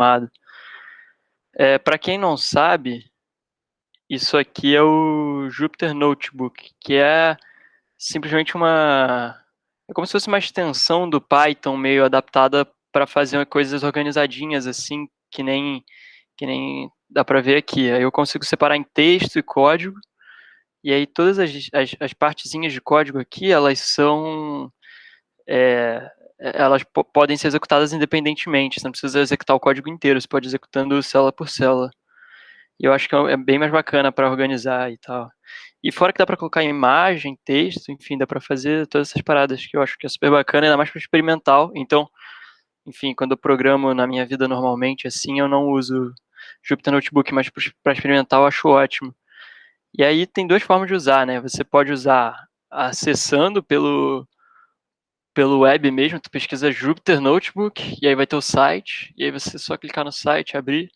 acostumado. Para quem não sabe, isso aqui é o Jupyter Notebook, que é simplesmente é como se fosse uma extensão do Python meio adaptada para fazer coisas organizadinhas, assim, que nem dá para ver aqui. Aí eu consigo separar em texto e código, e aí todas as partezinhas de código aqui, é, elas podem ser executadas independentemente, você não precisa executar o código inteiro, você pode ir executando célula por célula. E eu acho que é bem mais bacana para organizar e tal. E fora que dá para colocar imagem, texto, enfim, dá para fazer todas essas paradas que eu acho que é super bacana, ainda mais para experimental. Então, enfim, quando eu programo na minha vida normalmente, assim, eu não uso Jupyter Notebook, mas para experimental eu acho ótimo. E aí tem duas formas de usar, né? Você pode usar acessando pelo web mesmo, tu pesquisa Jupyter Notebook, e aí vai ter o site, e aí você só clicar no site, abrir,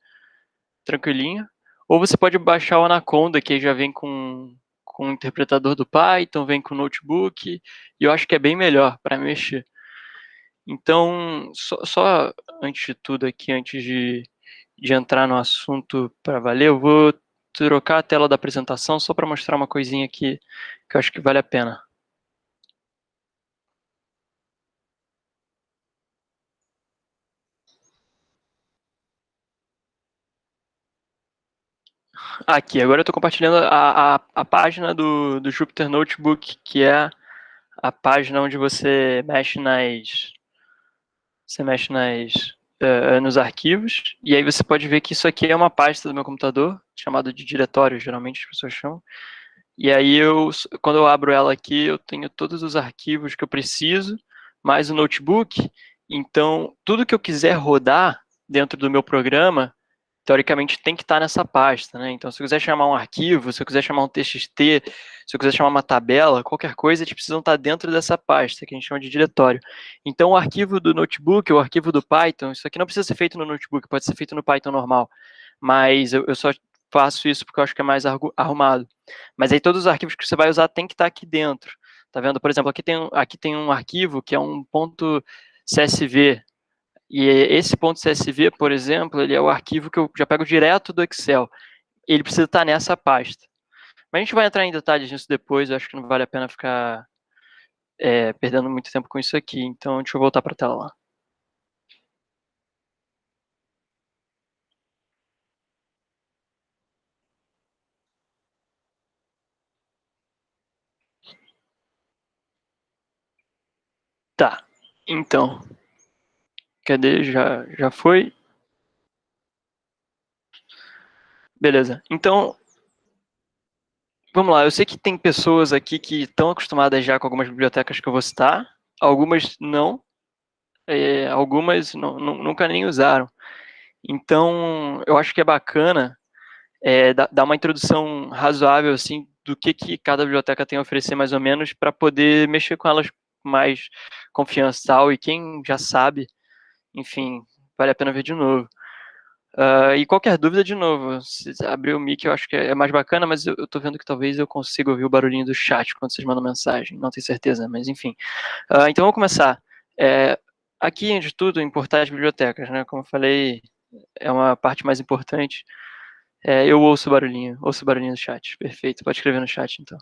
tranquilinho. Ou você pode baixar o Anaconda, que já vem com o interpretador do Python, vem com o notebook, e eu acho que é bem melhor para mexer. Então, só antes de tudo aqui, antes de entrar no assunto para valer, eu vou trocar a tela da apresentação só para mostrar uma coisinha aqui que eu acho que vale a pena. Aqui, agora eu estou compartilhando a página do Jupyter Notebook, que é a página onde você mexe nos arquivos, e aí você pode ver que isso aqui é uma pasta do meu computador, chamada de diretório, geralmente as pessoas chamam. E aí quando eu abro ela aqui, eu tenho todos os arquivos que eu preciso, mais o notebook. Então, tudo que eu quiser rodar dentro do meu programa, teoricamente tem que estar nessa pasta, né? Então, se eu quiser chamar um arquivo, se eu quiser chamar um TXT, se eu quiser chamar uma tabela, qualquer coisa, eles precisam estar dentro dessa pasta, que a gente chama de diretório. Então, o arquivo do notebook, o arquivo do Python, isso aqui não precisa ser feito no notebook, pode ser feito no Python normal, mas eu só faço isso porque eu acho que é mais arrumado. Mas aí todos os arquivos que você vai usar tem que estar aqui dentro. Tá vendo? Por exemplo, aqui tem um arquivo que é um ponto .csv, e esse ponto .csv, por exemplo, ele é o arquivo que eu já pego direto do Excel. Ele precisa estar nessa pasta. Mas a gente vai entrar em detalhes nisso depois, eu acho que não vale a pena ficar perdendo muito tempo com isso aqui. Então, deixa eu voltar para a tela lá. Tá, então, cadê? Já foi? Beleza. Então, vamos lá. Eu sei que tem pessoas aqui que estão acostumadas já com algumas bibliotecas que eu vou citar, algumas não, algumas nunca nem usaram. Então, eu acho que é bacana dar uma introdução razoável assim do que cada biblioteca tem a oferecer mais ou menos para poder mexer com elas com mais confiança e tal, e quem já sabe, enfim, vale a pena ver de novo. E qualquer dúvida, de novo, se abrir o mic eu acho que é mais bacana, mas eu tô vendo que talvez eu consiga ouvir o barulhinho do chat quando vocês mandam mensagem, não tenho certeza, mas enfim. Então vamos começar. Aqui, antes de tudo, importar as bibliotecas, né? Como eu falei, é uma parte mais importante. Eu ouço o barulhinho do chat. Perfeito, pode escrever no chat, então.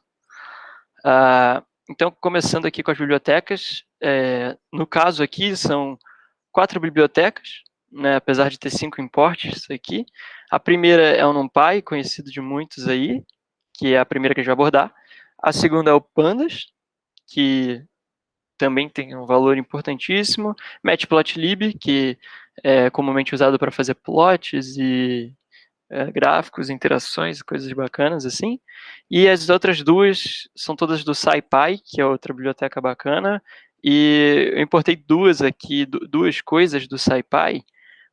Então, começando aqui com as bibliotecas, no caso aqui, são 4 bibliotecas, né, apesar de ter 5 importes, isso aqui. A primeira é o NumPy, conhecido de muitos aí, que é a primeira que a gente vai abordar. A segunda é o Pandas, que também tem um valor importantíssimo. Matplotlib, que é comumente usado para fazer plots e gráficos, interações, coisas bacanas assim. E as outras duas são todas do SciPy, que é outra biblioteca bacana. E eu importei duas aqui, duas coisas do SciPy,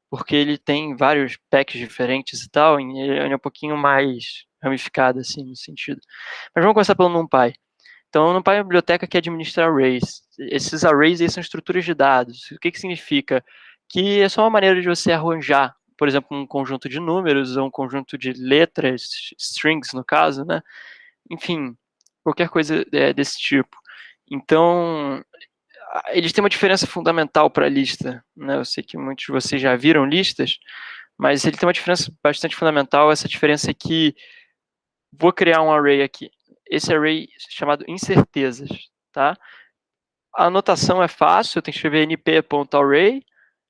porque ele tem vários packs diferentes e tal, e ele é um pouquinho mais ramificado assim no sentido. Mas vamos começar pelo NumPy. Então, o NumPy é uma biblioteca que administra arrays. Esses arrays aí são estruturas de dados. O que significa? Que é só uma maneira de você arranjar, por exemplo, um conjunto de números ou um conjunto de letras, strings no caso, né? Enfim, qualquer coisa desse tipo. Então, eles têm uma diferença fundamental para a lista, né? Eu sei que muitos de vocês já viram listas, mas ele tem uma diferença bastante fundamental. Essa diferença é que vou criar um array aqui. Esse array é chamado incertezas, tá? A anotação é fácil, eu tenho que escrever np.array,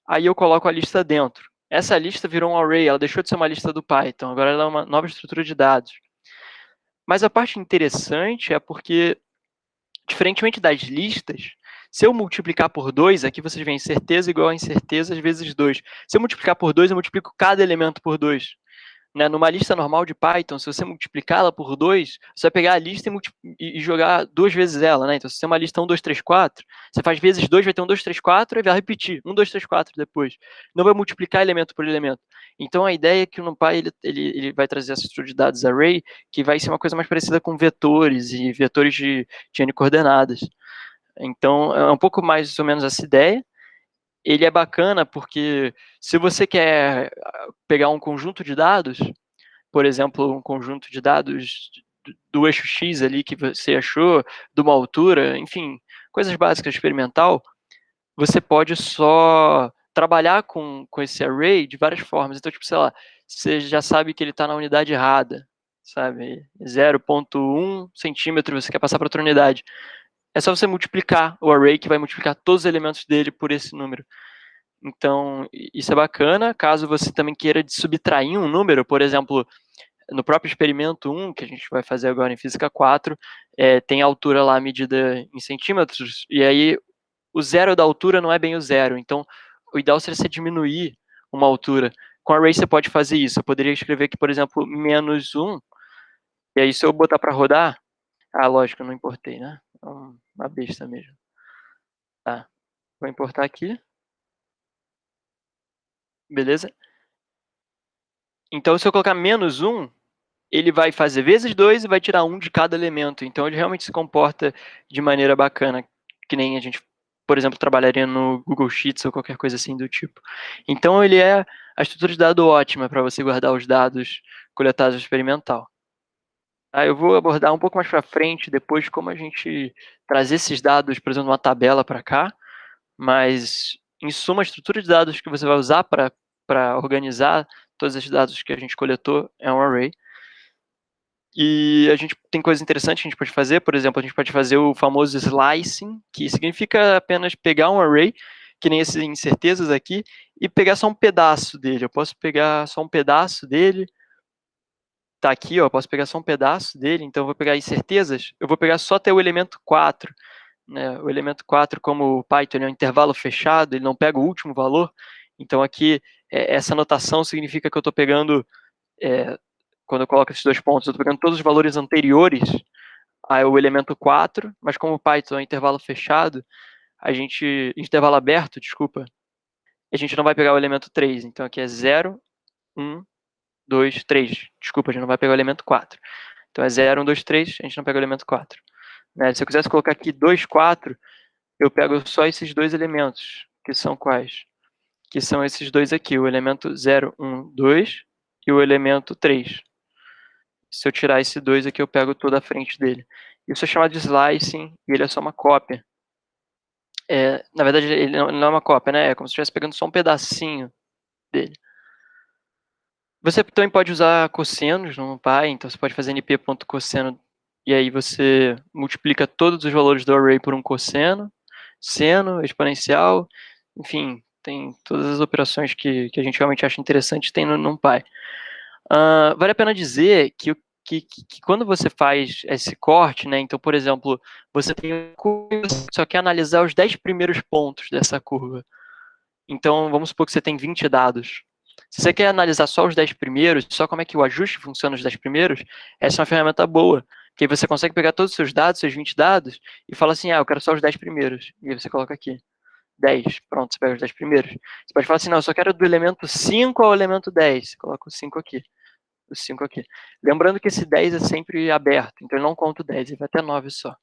aí eu coloco a lista dentro. Essa lista virou um array, ela deixou de ser uma lista do Python, agora ela é uma nova estrutura de dados. Mas a parte interessante é porque, diferentemente das listas, se eu multiplicar por 2, aqui vocês veem incerteza igual a incertezas vezes 2. Se eu multiplicar por 2, eu multiplico cada elemento por 2. Né? Numa lista normal de Python, se você multiplicá-la por 2, você vai pegar a lista e jogar 2 vezes ela. Né? Então, se você tem uma lista 1, 2, 3, 4, você faz vezes 2, vai ter 1, 2, 3, 4, e vai repetir 1, 2, 3, 4 depois. Não vai multiplicar elemento por elemento. Então, a ideia é que o NumPy ele vai trazer essa estrutura de dados array, que vai ser uma coisa mais parecida com vetores e vetores de N coordenadas. Então, é um pouco mais ou menos essa ideia. Ele é bacana porque se você quer pegar um conjunto de dados, por exemplo, um conjunto de dados do eixo X ali que você achou, de uma altura, enfim, coisas básicas experimental, você pode só trabalhar com esse array de várias formas. Então, tipo, sei lá, você já sabe que ele está na unidade errada, sabe? 0,1 centímetro, você quer passar para outra unidade. É só você multiplicar o array, que vai multiplicar todos os elementos dele por esse número. Então, isso é bacana. Caso você também queira subtrair um número, por exemplo, no próprio experimento 1, que a gente vai fazer agora em Física 4, tem a altura lá medida em centímetros, e aí o zero da altura não é bem o zero. Então, o ideal seria você diminuir uma altura. Com array você pode fazer isso. Eu poderia escrever aqui, por exemplo, menos 1, e aí se eu botar para rodar, lógico, eu não importei, né? É uma besta mesmo. Tá, vou importar aqui. Beleza? Então, se eu colocar menos 1, ele vai fazer vezes 2 e vai tirar 1 de cada elemento. Então, ele realmente se comporta de maneira bacana, que nem a gente, por exemplo, trabalharia no Google Sheets ou qualquer coisa assim do tipo. Então, ele é a estrutura de dado ótima para você guardar os dados coletados no experimental. Eu vou abordar um pouco mais para frente, depois, como a gente trazer esses dados, por exemplo, numa tabela para cá, mas, em suma, a estrutura de dados que você vai usar para organizar todos esses dados que a gente coletou é um array. E a gente tem coisas interessantes que a gente pode fazer. Por exemplo, a gente pode fazer o famoso slicing, que significa apenas pegar um array, que nem essas incertezas aqui, e pegar só um pedaço dele. Eu posso pegar só um pedaço dele. Tá aqui, ó, eu posso pegar só um pedaço dele. Então, eu vou pegar incertezas. Eu vou pegar só até o elemento 4. Né? O elemento 4, como o Python é um intervalo fechado, ele não pega o último valor. Então, aqui, essa notação significa que eu estou pegando... quando eu coloco esses 2 pontos, eu estou pegando todos os valores anteriores ao elemento 4, mas como o Python é um intervalo fechado, intervalo aberto, desculpa, a gente não vai pegar o elemento 3. Então aqui é 0, 1, 2, 3. Desculpa, a gente não vai pegar o elemento 4. Então é 0, 1, 2, 3, a gente não pega o elemento 4. Né? Se eu quisesse colocar aqui 2, 4, eu pego só esses 2 elementos, que são quais? Que são esses dois aqui, o elemento 0, 1, 2 e o elemento 3. Se eu tirar esse 2 aqui, eu pego toda a frente dele. Isso é chamado de slicing, e ele é só uma cópia. Na verdade, ele não é uma cópia, né? É como se estivesse pegando só um pedacinho dele. Você também pode usar cossenos no NumPy, então você pode fazer np.cosseno, e aí você multiplica todos os valores do array por um cosseno, seno, exponencial, enfim, tem todas as operações que a gente realmente acha interessante, tem no NumPy. Vale a pena dizer que quando você faz esse corte, né, então, por exemplo, você tem uma curva, só quer analisar os 10 primeiros pontos dessa curva. Então, vamos supor que você tem 20 dados. Se você quer analisar só os 10 primeiros, só como é que o ajuste funciona nos 10 primeiros, essa é uma ferramenta boa, porque você consegue pegar todos os seus dados, seus 20 dados, e fala assim, eu quero só os 10 primeiros. E aí você coloca aqui, 10, pronto, você pega os 10 primeiros. Você pode falar assim, não, eu só quero do elemento 5 ao elemento 10, você coloca o 5 aqui. O 5 aqui. Lembrando que esse 10 é sempre aberto, então ele não conta o 10, ele vai até 9 só.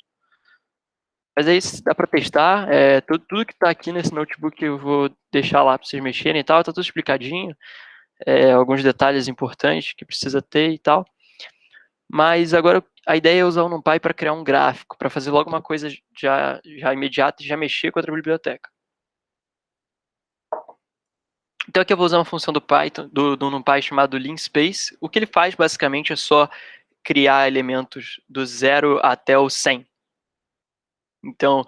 Mas aí dá para testar, tudo que está aqui nesse notebook eu vou deixar lá para vocês mexerem e tal, está tudo explicadinho, alguns detalhes importantes que precisa ter e tal. Mas agora a ideia é usar o NumPy para criar um gráfico, para fazer logo uma coisa já imediata e já mexer com outra biblioteca. Então aqui eu vou usar uma função do Python, do NumPy chamado linspace. O que ele faz basicamente é só criar elementos do 0 até o 100. Então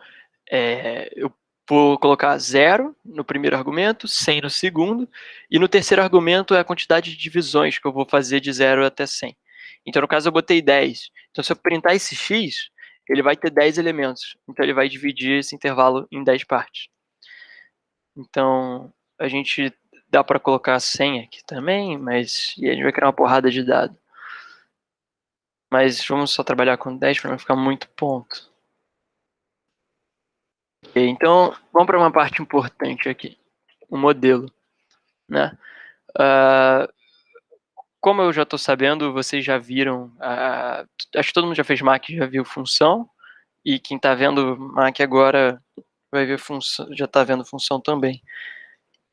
eu vou colocar 0 no primeiro argumento, 100 no segundo, e no terceiro argumento é a quantidade de divisões que eu vou fazer de 0 até 100. Então no caso eu botei 10. Então se eu printar esse x, ele vai ter 10 elementos. Então ele vai dividir esse intervalo em 10 partes. Então a gente dá para colocar 100 aqui também, mas e a gente vai criar uma porrada de dados. Mas vamos só trabalhar com 10 para não ficar muito ponto. Ok, então vamos para uma parte importante aqui, o modelo, né? Como eu já estou sabendo, vocês já viram, acho que todo mundo já fez Mac, já viu função, e quem está vendo Mac agora vai ver função, já está vendo função também.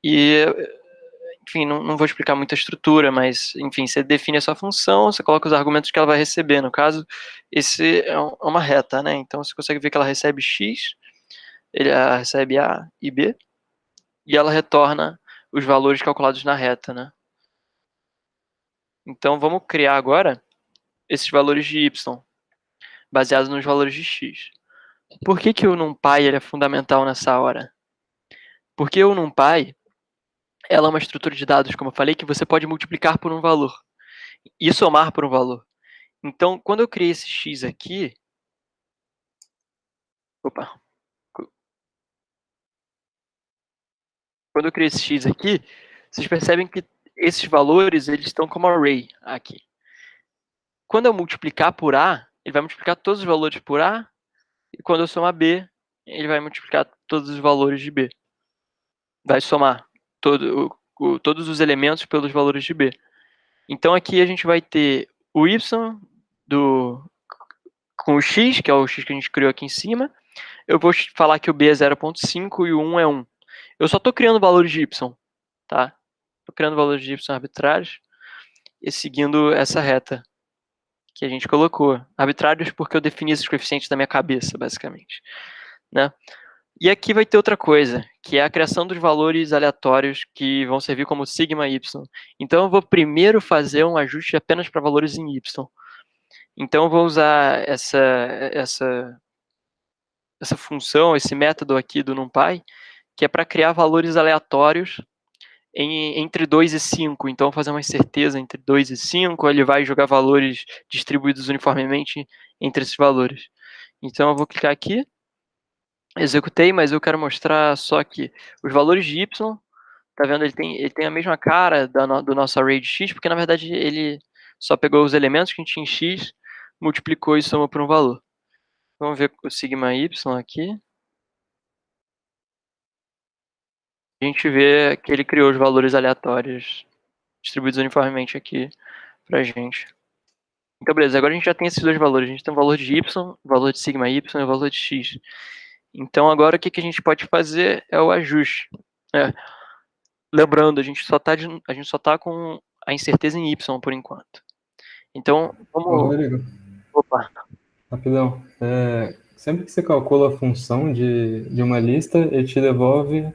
E enfim, não vou explicar muita estrutura, mas, enfim, você define a sua função, você coloca os argumentos que ela vai receber. No caso, esse é uma reta, né? Então, você consegue ver que ela recebe x, ela recebe a e b, e ela retorna os valores calculados na reta, né? Então, vamos criar agora esses valores de y, baseados nos valores de x. Por que o NumPy ele é fundamental nessa hora? Porque o NumPy, ela é uma estrutura de dados, como eu falei, que você pode multiplicar por um valor e somar por um valor. Então, quando eu criei esse x aqui... Opa! Quando eu criei esse x aqui, vocês percebem que esses valores eles estão como array aqui. Quando eu multiplicar por A, ele vai multiplicar todos os valores por A, e quando eu somar B, ele vai multiplicar todos os valores de B. Vai somar todos os elementos pelos valores de B. Então aqui a gente vai ter o y com o x, que é o x que a gente criou aqui em cima. Eu vou falar que o b é 0,5 e o 1 é 1. Eu só estou criando valores de y, tá? Estou criando valores de y arbitrários e seguindo essa reta que a gente colocou. Arbitrários porque eu defini esses coeficientes da minha cabeça, basicamente, né? E aqui vai ter outra coisa, que é a criação dos valores aleatórios que vão servir como sigma y. Então eu vou primeiro fazer um ajuste apenas para valores em y. Então eu vou usar essa função, esse método aqui do NumPy, que é para criar valores aleatórios entre 2 e 5. Então, fazer uma incerteza entre 2 e 5, ele vai jogar valores distribuídos uniformemente entre esses valores. Então, eu vou clicar aqui, executei, mas eu quero mostrar só que os valores de y, tá vendo? Ele tem a mesma cara do nosso array de x, porque na verdade ele só pegou os elementos que a gente tinha em x, multiplicou e somou por um valor. Vamos ver o sigma y aqui. A gente vê que ele criou os valores aleatórios distribuídos uniformemente aqui pra gente. Então, beleza, agora a gente já tem esses dois valores. A gente tem o valor de y, o valor de sigma y e o valor de x. Então, agora o que a gente pode fazer é o ajuste. Lembrando, a gente só tá com a incerteza em y por enquanto. Então, vamos... Ô, Rodrigo, Opa. rapidão. Sempre que você calcula a função de uma lista, ele te devolve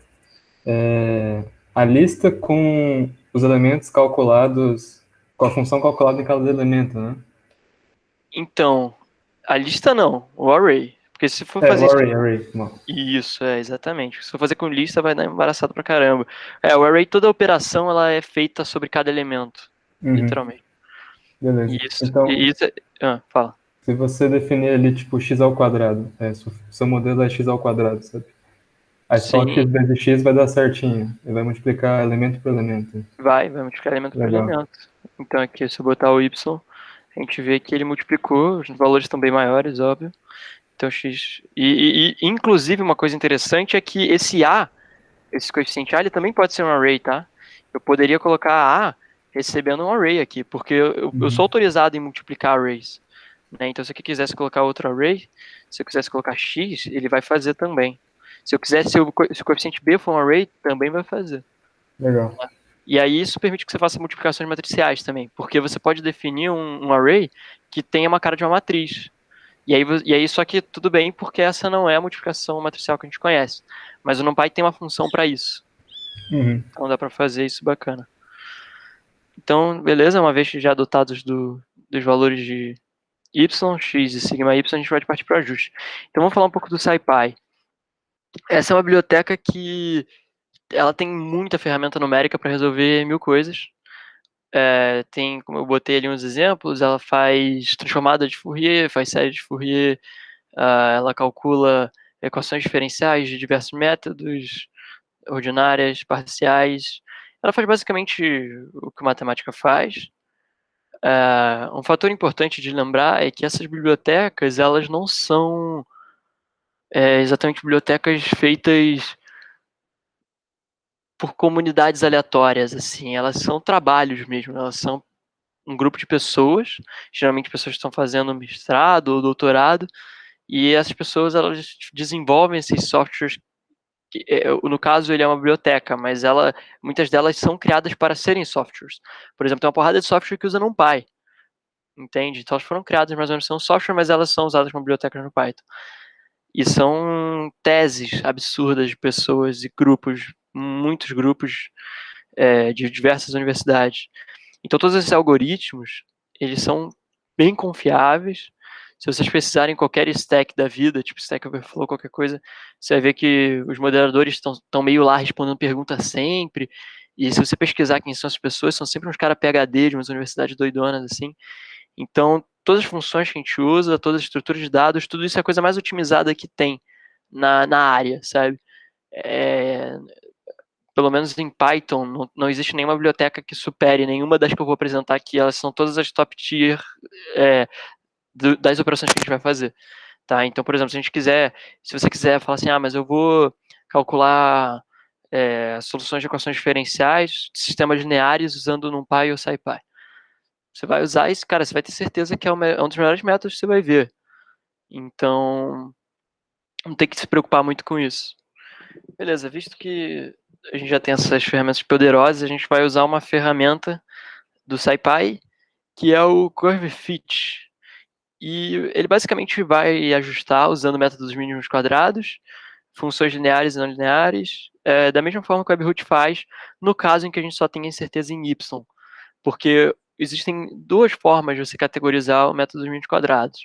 a lista com os elementos calculados, com a função calculada em cada elemento, né? Então, a lista não, o array. Porque se for fazer o array. Isso, exatamente. Se for fazer com lista, vai dar embaraçado pra caramba. O array, toda a operação, ela é feita sobre cada elemento, literalmente. Beleza. Isso, Então, fala. se você definir ali, tipo, x ao quadrado, seu modelo é x ao quadrado, sabe? Aí só Sim, x vezes x vai dar certinho. Ele vai multiplicar elemento por elemento. vai multiplicar elemento por Legal. elemento. Então aqui, se eu botar o y, a gente vê que ele multiplicou, os valores estão bem maiores, óbvio. Então x... E inclusive, uma coisa interessante é que esse a, esse coeficiente a, ele também pode ser um array, tá? Eu poderia colocar a recebendo um array aqui, porque eu sou autorizado em multiplicar arrays. Né? Então, se eu quisesse colocar outro array, se eu quisesse colocar x, ele vai fazer também. Se eu quisesse, se o coeficiente b for um array, também vai fazer. Legal. E aí isso permite que você faça multiplicações matriciais também, porque você pode definir um array que tenha uma cara de uma matriz. E aí só que tudo bem, porque essa não é a multiplicação matricial que a gente conhece. Mas o NumPy tem uma função para isso. Uhum. Então dá para fazer isso bacana. Então, beleza, uma vez já dotados dos valores de y, x e sigma y, a gente vai partir para o ajuste. Então vamos falar um pouco do SciPy. Essa é uma biblioteca que ela tem muita ferramenta numérica para resolver mil coisas. Tem, como eu botei ali uns exemplos, ela faz transformada de Fourier, faz série de Fourier, ela calcula equações diferenciais de diversos métodos, ordinárias, parciais. Ela faz basicamente o que matemática faz. Um fator importante de lembrar é que essas bibliotecas, elas não são exatamente bibliotecas feitas por comunidades aleatórias, assim, elas são trabalhos mesmo, elas são um grupo de pessoas, geralmente pessoas que estão fazendo mestrado ou doutorado, e essas pessoas elas desenvolvem esses softwares. No caso, ele é uma biblioteca, mas muitas delas são criadas para serem softwares. Por exemplo, tem uma porrada de software que usa NumPy, entende? Então elas foram criadas mais ou menos como software, mas elas são usadas como bibliotecas no Python. E são teses absurdas de pessoas e grupos, muitos grupos de diversas universidades. Então todos esses algoritmos, eles são bem confiáveis. Se vocês pesquisarem qualquer stack da vida, tipo Stack Overflow, qualquer coisa, você vai ver que os moderadores estão meio lá respondendo perguntas sempre. E se você pesquisar quem são as pessoas, são sempre uns caras PhD de umas universidades doidonas, assim. Então, todas as funções que a gente usa, todas as estruturas de dados, tudo isso é a coisa mais otimizada que tem na área, sabe? É, pelo menos em Python, não existe nenhuma biblioteca que supere nenhuma das que eu vou apresentar aqui. Elas são todas as top tier das operações que a gente vai fazer. Tá? Então, por exemplo, se você quiser falar assim, mas eu vou calcular soluções de equações diferenciais, sistemas lineares usando NumPy ou SciPy. Você vai usar isso, cara, você vai ter certeza que é um dos melhores métodos que você vai ver. Então, não tem que se preocupar muito com isso. Beleza, visto que a gente já tem essas ferramentas poderosas, a gente vai usar uma ferramenta do SciPy, que é o Curve Fit. E ele basicamente vai ajustar usando o método dos mínimos quadrados, funções lineares e não lineares, da mesma forma que o Webhook faz, no caso em que a gente só tenha incerteza em y. Porque existem duas formas de você categorizar o método dos mínimos quadrados.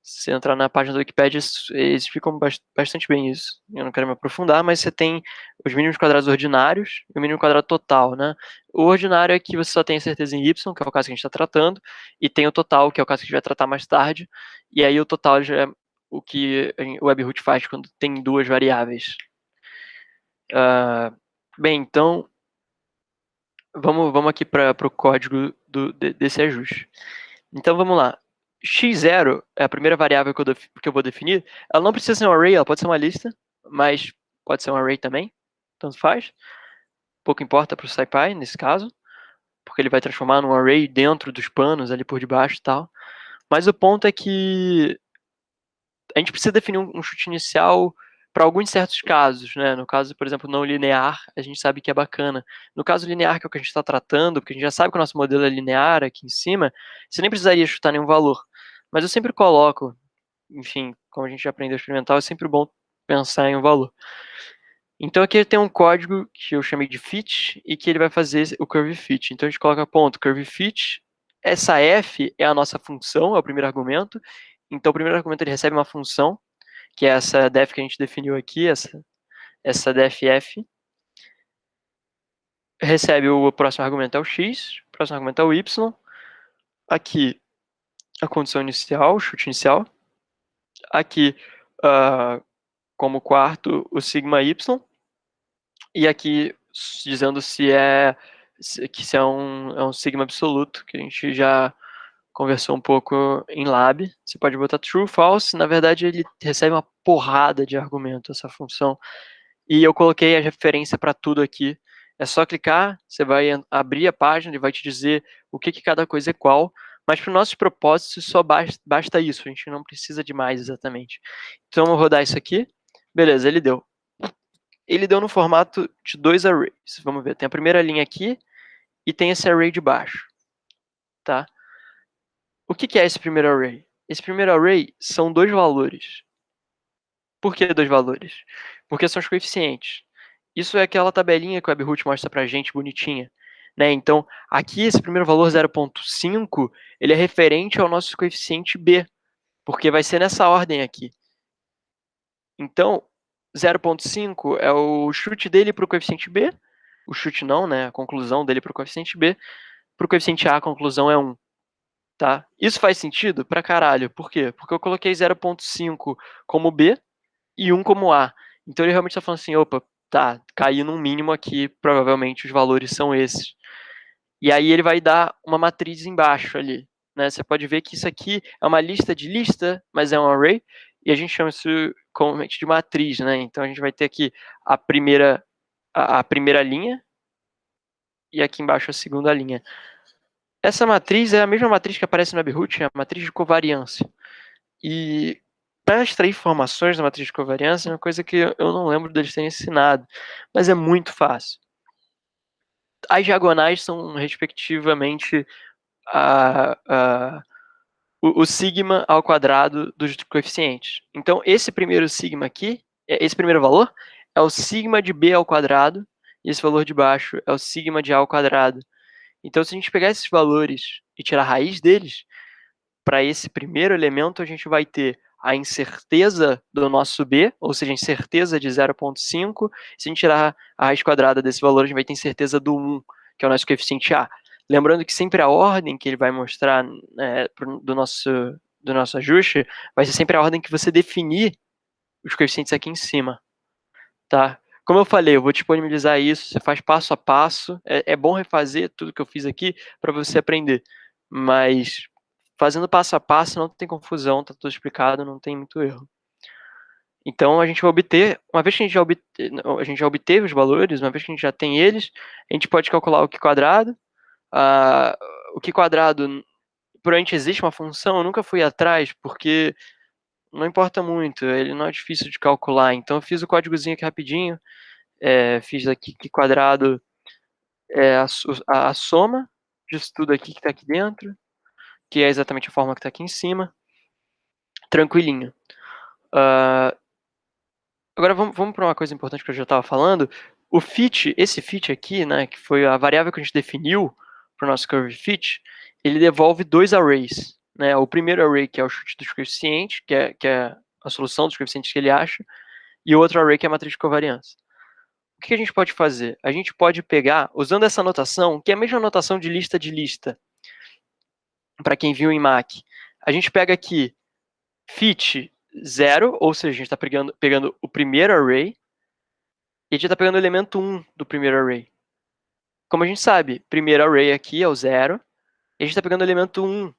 Se você entrar na página do Wikipedia, eles explicam bastante bem isso. Eu não quero me aprofundar, mas você tem os mínimos quadrados ordinários e o mínimo quadrado total, né? O ordinário é que você só tem certeza em y, que é o caso que a gente está tratando, e tem o total, que é o caso que a gente vai tratar mais tarde, e aí o total já é o que o Webhook faz quando tem duas variáveis. Bem, então, vamos aqui para o código desse ajuste. Então, vamos lá. X0 é a primeira variável que eu vou definir. Ela não precisa ser um array, ela pode ser uma lista, mas pode ser um array também, tanto faz. Pouco importa para o SciPy, nesse caso, porque ele vai transformar num array dentro dos panos, ali por debaixo e tal. Mas o ponto é que a gente precisa definir um chute inicial para alguns certos casos, né? No caso, por exemplo, não linear, a gente sabe que é bacana. No caso linear, que é o que a gente está tratando, porque a gente já sabe que o nosso modelo é linear aqui em cima, você nem precisaria chutar nenhum valor. Mas eu sempre coloco, enfim, como a gente já aprendeu experimental, é sempre bom pensar em um valor. Então aqui tem um código que eu chamei de fit e que ele vai fazer o curve fit. Então a gente coloca ponto curve fit. Essa f é a nossa função, é o primeiro argumento. Então o primeiro argumento ele recebe uma função, que é essa def que a gente definiu aqui, essa def-f. Recebe o próximo argumento é o x, o próximo argumento é o y. Aqui a condição inicial, o chute inicial. Aqui, como quarto, o sigma y. E aqui dizendo se é um sigma absoluto, que a gente já conversou um pouco em lab. Você pode botar true, false. Na verdade, ele recebe uma porrada de argumento, essa função. E eu coloquei a referência para tudo aqui. É só clicar, você vai abrir a página, ele vai te dizer o que cada coisa é qual. Mas para os nossos propósitos, só basta isso. A gente não precisa de mais exatamente. Então, vamos rodar isso aqui. Beleza, ele deu. ele deu no formato de 2 arrays. Vamos ver, tem a primeira linha aqui e tem esse array de baixo, tá? O que é esse primeiro array? Esse primeiro array são 2 valores. Por que 2 valores? Porque são os coeficientes. Isso é aquela tabelinha que o Webhook mostra pra gente, bonitinha. Né? Então, aqui esse primeiro valor 0.5, ele é referente ao nosso coeficiente b, porque vai ser nessa ordem aqui. Então, 0.5 é o chute dele para o coeficiente b, o chute não, né? A conclusão dele para o coeficiente b, para o coeficiente a conclusão é 1. Tá? Isso faz sentido pra caralho. Por quê? Porque eu coloquei 0.5 como b e 1 como a. Então ele realmente está falando assim, opa, tá, caiu num mínimo aqui, provavelmente os valores são esses. E aí ele vai dar uma matriz embaixo ali. Né? Você pode ver que isso aqui é uma lista de lista, mas é um array, e a gente chama isso comumente de matriz. Né? Então a gente vai ter aqui a primeira linha, e aqui embaixo a segunda linha. Essa matriz é a mesma matriz que aparece no Webhook, a matriz de covariância. E para extrair informações da matriz de covariância é uma coisa que eu não lembro deles terem ensinado, mas é muito fácil. As diagonais são, respectivamente, o sigma ao quadrado dos coeficientes. Então, esse primeiro sigma aqui, esse primeiro valor, é o sigma de b ao quadrado, e esse valor de baixo é o sigma de a ao quadrado. Então, se a gente pegar esses valores e tirar a raiz deles, para esse primeiro elemento, a gente vai ter a incerteza do nosso b, ou seja, a incerteza de 0.5. Se a gente tirar a raiz quadrada desse valor, a gente vai ter incerteza do 1, que é o nosso coeficiente a. Lembrando que sempre a ordem que ele vai mostrar do nosso ajuste vai ser sempre a ordem que você definir os coeficientes aqui em cima. Tá? Como eu falei, eu vou disponibilizar isso, você faz passo a passo. É bom refazer tudo que eu fiz aqui para você aprender. Mas fazendo passo a passo não tem confusão, tá tudo explicado, não tem muito erro. Então a gente vai obter, uma vez que a gente já obteve os valores, uma vez que a gente já tem eles, a gente pode calcular o Q quadrado. O Q quadrado, provavelmente existe uma função, eu nunca fui atrás, porque não importa muito, ele não é difícil de calcular. Então eu fiz o códigozinho aqui rapidinho, fiz aqui Q quadrado é a soma disso tudo aqui que está aqui dentro, que é exatamente a forma que está aqui em cima. Tranquilinho. Agora vamos para uma coisa importante que eu já estava falando. O fit, esse fit aqui, né, que foi a variável que a gente definiu para o nosso curve fit, ele devolve 2 arrays. Né? O primeiro array, que é o chute dos coeficientes, que é a solução dos coeficientes que ele acha, e o outro array, que é a matriz de covariância. O que a gente pode fazer? A gente pode pegar, usando essa notação, que é a mesma notação de lista, para quem viu em Mac. A gente pega aqui fit 0, ou seja, a gente está pegando o primeiro array, e a gente está pegando o elemento 1 do primeiro array. Como a gente sabe, primeiro array aqui é o 0, e a gente está pegando o elemento 1,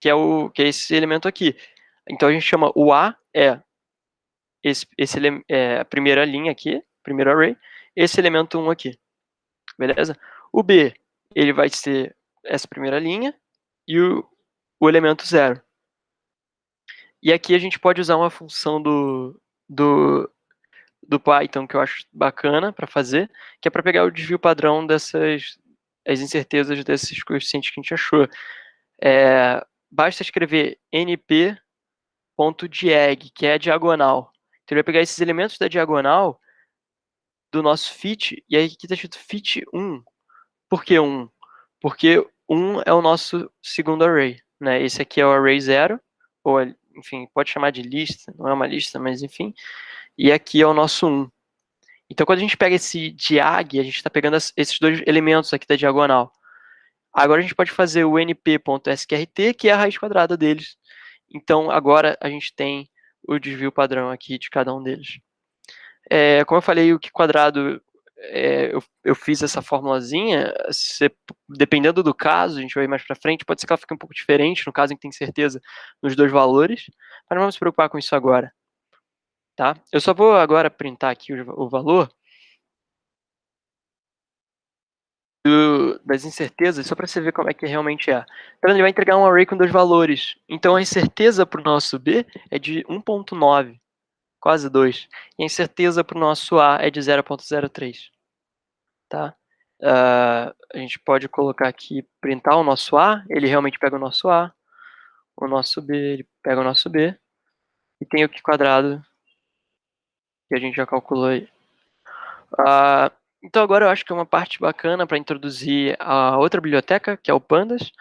que é esse elemento aqui. Então a gente chama o A, a primeira linha aqui, primeiro array, esse elemento 1 aqui. Beleza? O B, ele vai ser essa primeira linha, e o elemento 0. E aqui a gente pode usar uma função do Python que eu acho bacana para fazer, que é para pegar o desvio padrão as incertezas desses coeficientes que a gente achou. Basta escrever np.diag, que é a diagonal. Então ele vai pegar esses elementos da diagonal do nosso fit, e aí aqui está escrito fit 1. Por que 1? Porque 1 é o nosso segundo array. Né? Esse aqui é o array 0, ou enfim, pode chamar de lista, não é uma lista, mas enfim. E aqui é o nosso 1. Então, quando a gente pega esse diag, a gente está pegando esses dois elementos aqui da diagonal. Agora a gente pode fazer o np.sqrt, que é a raiz quadrada deles. Então, agora a gente tem o desvio padrão aqui de cada um deles. Como eu falei, o Q quadrado, eu fiz essa formulazinha, dependendo do caso, a gente vai ir mais para frente, pode ser que ela fique um pouco diferente, no caso em que tem certeza nos dois valores, mas não vamos se preocupar com isso agora. Tá? Eu só vou agora printar aqui o valor das incertezas, só para você ver como é que realmente é. Então ele vai entregar um array com 2 valores. Então a incerteza para o nosso B é de 1.9. quase 2. E a incerteza para o nosso A é de 0,03. Tá? A gente pode colocar aqui, printar o nosso A, ele realmente pega o nosso A, o nosso B, ele pega o nosso B, e tem o Q quadrado, que a gente já calculou aí. Então agora eu acho que é uma parte bacana para introduzir a outra biblioteca, que é o Pandas.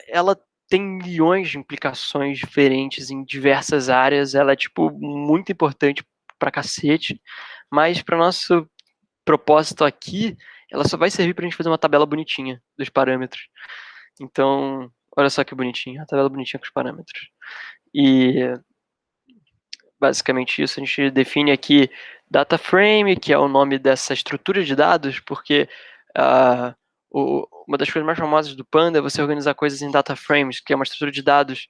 Ela tem milhões de implicações diferentes em diversas áreas, ela é tipo muito importante pra cacete, mas para nosso propósito aqui, ela só vai servir pra gente fazer uma tabela bonitinha dos parâmetros. Então, olha só que bonitinha, a tabela bonitinha com os parâmetros. E basicamente isso, a gente define aqui data frame, que é o nome dessa estrutura de dados, porque uma das coisas mais famosas do Panda é você organizar coisas em data frames, que é uma estrutura de dados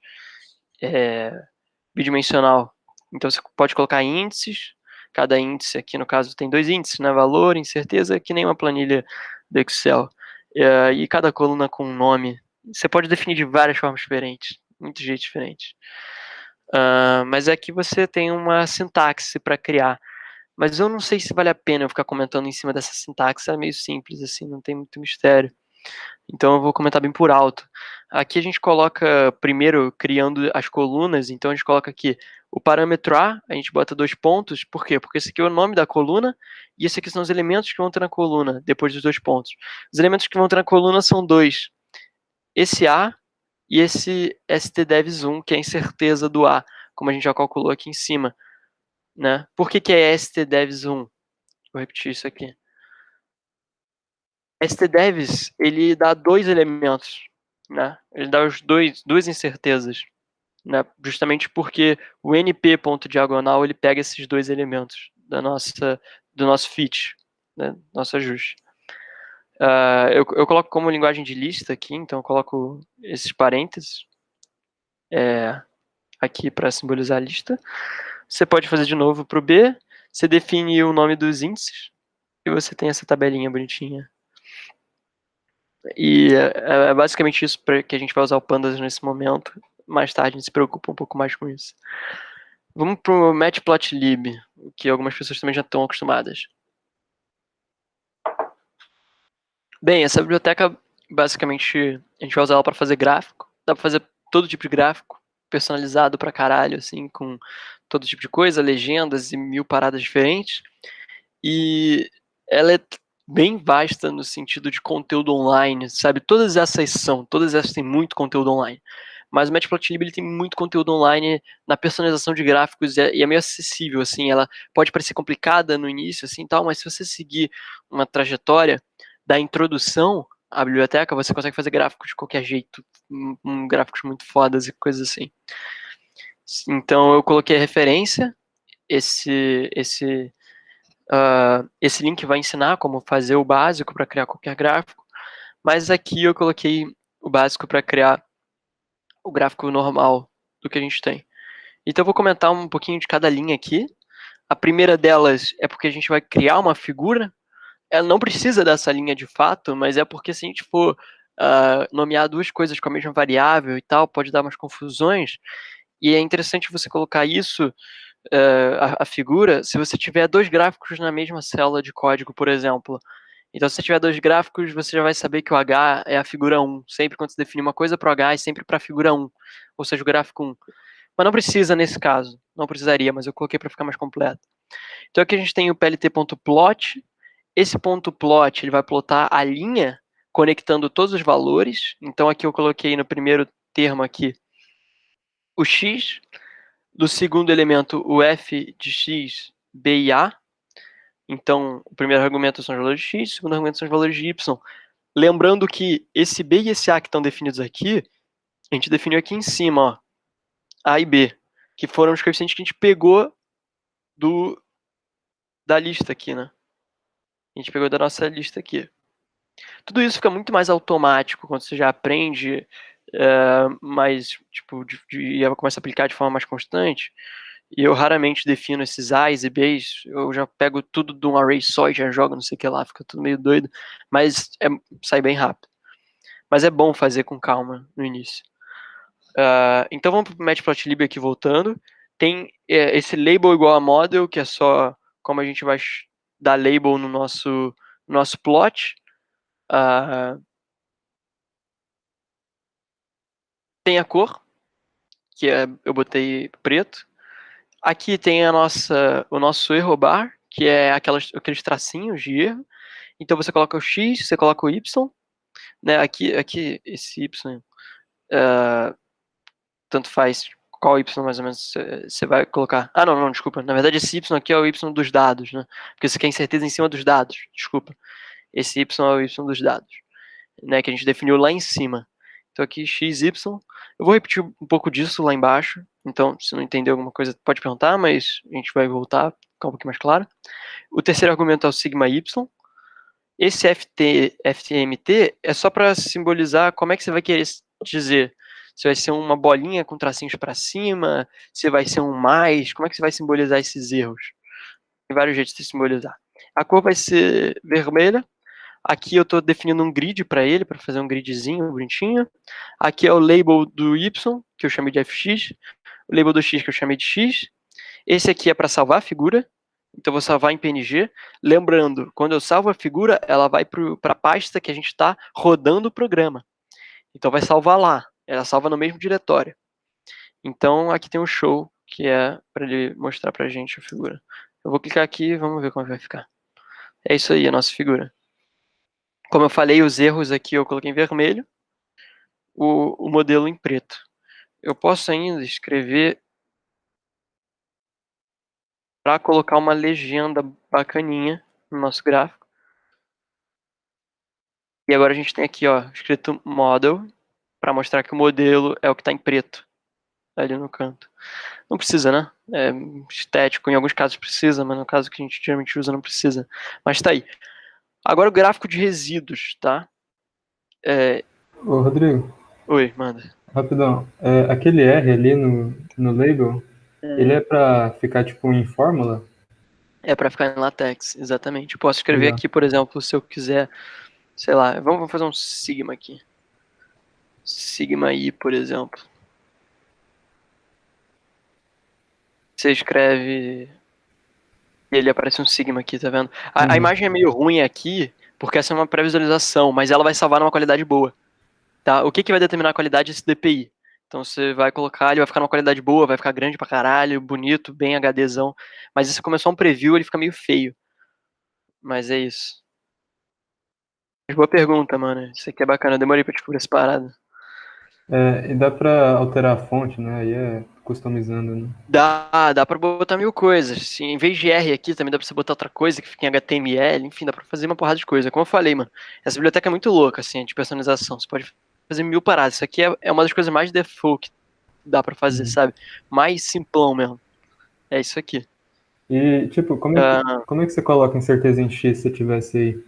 bidimensional. Então você pode colocar índices, cada índice aqui no caso tem 2 índices, né? Valor, incerteza, que nem uma planilha do Excel. E cada coluna com um nome. Você pode definir de várias formas diferentes, muitos jeitos diferentes. Mas aqui você tem uma sintaxe para criar. Mas eu não sei se vale a pena eu ficar comentando em cima dessa sintaxe, é meio simples, assim, não tem muito mistério. Então eu vou comentar bem por alto. Aqui a gente coloca, primeiro, criando as colunas, então a gente coloca aqui o parâmetro A gente bota 2 pontos, por quê? Porque esse aqui é o nome da coluna, e esse aqui são os elementos que vão ter na coluna, depois dos 2 pontos. Os elementos que vão ter na coluna são 2. Esse A e esse stdevs1, que é a incerteza do A, como a gente já calculou aqui em cima. Né? Por que é stdevs1? Vou repetir isso aqui. stdevs, ele dá 2 elementos, né? Ele dá duas incertezas, né? Justamente porque o np.diagonal ele pega esses 2 elementos do nosso fit, né? Nosso ajuste. Eu coloco como linguagem de lista aqui, então eu coloco esses parênteses aqui para simbolizar a lista. Você pode fazer de novo para o B, você define o nome dos índices e você tem essa tabelinha bonitinha. E é basicamente isso que a gente vai usar o Pandas nesse momento. Mais tarde a gente se preocupa um pouco mais com isso. Vamos pro Matplotlib, que algumas pessoas também já estão acostumadas. Bem, essa biblioteca, basicamente, a gente vai usar ela para fazer gráfico. Dá para fazer todo tipo de gráfico, personalizado pra caralho, assim, com todo tipo de coisa, legendas e 1000 paradas diferentes. E ela é bem vasta no sentido de conteúdo online, sabe? Todas essas têm muito conteúdo online. Mas o Matplotlib ele tem muito conteúdo online na personalização de gráficos e é meio acessível, assim. Ela pode parecer complicada no início, assim, tal, mas se você seguir uma trajetória da introdução à biblioteca, você consegue fazer gráficos de qualquer jeito, gráficos muito fodas e coisas assim. Então eu coloquei a referência, esse link vai ensinar como fazer o básico para criar qualquer gráfico, mas aqui eu coloquei o básico para criar o gráfico normal do que a gente tem. Então eu vou comentar um pouquinho de cada linha aqui. A primeira delas é porque a gente vai criar uma figura. Ela não precisa dessa linha de fato, mas é porque se a gente for nomear duas coisas com a mesma variável e tal, pode dar umas confusões. E é interessante você colocar isso, a figura, se você tiver 2 gráficos na mesma célula de código, por exemplo. Então, se você tiver 2 gráficos, você já vai saber que o H é a figura 1. Sempre quando você define uma coisa para o H, é sempre para a figura 1. Ou seja, o gráfico 1. Mas não precisa nesse caso. Não precisaria, mas eu coloquei para ficar mais completo. Então, aqui a gente tem o plt.plot. Esse ponto plot ele vai plotar a linha conectando todos os valores. Então, aqui eu coloquei no primeiro termo aqui o x, do segundo elemento o f de x, b e a. Então, o primeiro argumento são os valores de x, o segundo argumento são os valores de y. Lembrando que esse b e esse a que estão definidos aqui, a gente definiu aqui em cima, ó, a e b, que foram os coeficientes que a gente pegou da lista aqui, né? A gente pegou da nossa lista aqui. Tudo isso fica muito mais automático quando você já aprende, mas tipo, começa a aplicar de forma mais constante. E eu raramente defino esses A's e B's, eu já pego tudo de um array só e já jogo, não sei o que lá, fica tudo meio doido, mas sai bem rápido. Mas é bom fazer com calma no início. Então vamos pro Matplotlib aqui voltando. tem esse label igual a model, que é só como a gente vai dar label no nosso plot. Tem a cor, que eu botei preto. Aqui tem o nosso erro bar, que é aqueles tracinhos de erro. Então você coloca o X, você coloca o Y, né? Aqui esse Y, tanto faz qual Y mais ou menos você vai colocar. Ah, não, desculpa. Na verdade esse Y aqui é o Y dos dados, né? Porque você quer incerteza em cima dos dados, desculpa. Esse Y é o Y dos dados, né? Que a gente definiu lá em cima. Então aqui x, y. Eu vou repetir um pouco disso lá embaixo. Então, se não entender alguma coisa, pode perguntar, mas a gente vai voltar, ficar um pouquinho mais claro. O terceiro argumento é o sigma y. Esse FTMT é só para simbolizar como é que você vai querer dizer. Se vai ser uma bolinha com tracinhos para cima, se vai ser um mais, como é que você vai simbolizar esses erros? Tem vários jeitos de simbolizar. A cor vai ser vermelha. Aqui eu estou definindo um grid para ele, para fazer um gridzinho bonitinho. Aqui é o label do Y, que eu chamei de FX. O label do X, que eu chamei de X. Esse aqui é para salvar a figura. Então eu vou salvar em PNG. Lembrando, quando eu salvo a figura, ela vai para a pasta que a gente está rodando o programa. Então vai salvar lá. Ela salva no mesmo diretório. Então aqui tem um show, que é para ele mostrar para a gente a figura. Eu vou clicar aqui e vamos ver como vai ficar. É isso aí, a nossa figura. Como eu falei, os erros aqui eu coloquei em vermelho, o modelo em preto. Eu posso ainda escrever para colocar uma legenda bacaninha no nosso gráfico. E agora a gente tem aqui, ó, escrito model, para mostrar que o modelo é o que está em preto, ali no canto. Não precisa, né? É estético, em alguns casos precisa, mas no caso que a gente geralmente usa não precisa. Mas tá aí. Agora o gráfico de resíduos, tá? Ô, Rodrigo, Oi, manda. rapidão. Aquele R ali no label, ele é pra ficar tipo em fórmula? É para ficar em latex, exatamente. Eu posso escrever Legal. aqui, por exemplo, se eu quiser, sei lá, vamos fazer um sigma aqui. Sigma I, por exemplo. Você escreve e ele aparece um sigma aqui, tá vendo? A imagem é meio ruim aqui, porque essa é uma pré-visualização, mas ela vai salvar numa qualidade boa. Tá? O que, que vai determinar a qualidade? Esse DPI. Então você vai colocar, ele vai ficar numa qualidade boa, vai ficar grande pra caralho, bonito, bem HDzão. Mas se começar um preview, ele fica meio feio. Mas é isso. Mas boa pergunta, mano. Isso aqui é bacana, eu demorei pra descobrir essa parada. E dá pra alterar a fonte, né? Aí é customizando, né? Dá pra botar mil coisas. Sim, em vez de R aqui, também dá pra você botar outra coisa que fica em HTML, enfim, dá pra fazer uma porrada de coisa. Como eu falei, mano, essa biblioteca é muito louca, assim, de personalização. Você pode fazer mil paradas. Isso aqui é uma das coisas mais default que dá pra fazer, sabe? Mais simplão mesmo. É isso aqui. E, tipo, como é que você coloca incerteza em X se tivesse aí?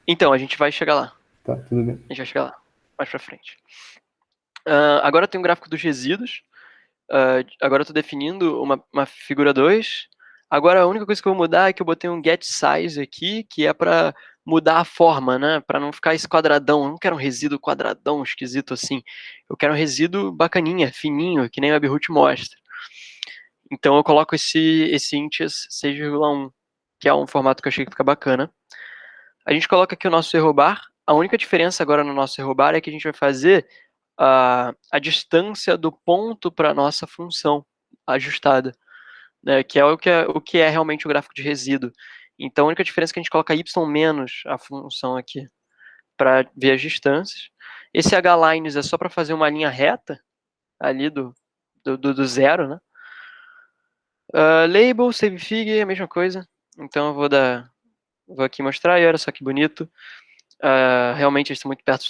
Então, a gente vai chegar lá. Tá, tudo bem. A gente vai chegar lá. Mais pra frente. Agora tem um gráfico dos resíduos. Agora eu tô definindo uma figura 2. Agora a única coisa que eu vou mudar é que eu botei um get size aqui, que é para mudar a forma, né? Para não ficar esse quadradão. Eu não quero um resíduo quadradão esquisito assim. Eu quero um resíduo bacaninha, fininho, que nem o Webhook mostra. Então eu coloco esse inches 6,1, que é um formato que eu achei que fica bacana. A gente coloca aqui o nosso erro bar. A única diferença agora no nosso erro bar é que a gente vai fazer a distância do ponto para a nossa função ajustada, né, que é o que é realmente o gráfico de resíduo. Então a única diferença é que a gente coloca y menos a função aqui para ver as distâncias. Esse H-lines é só para fazer uma linha reta ali do zero, né? Label, savefig, é a mesma coisa. Então eu vou aqui mostrar, e olha só que bonito. Realmente eles estão muito perto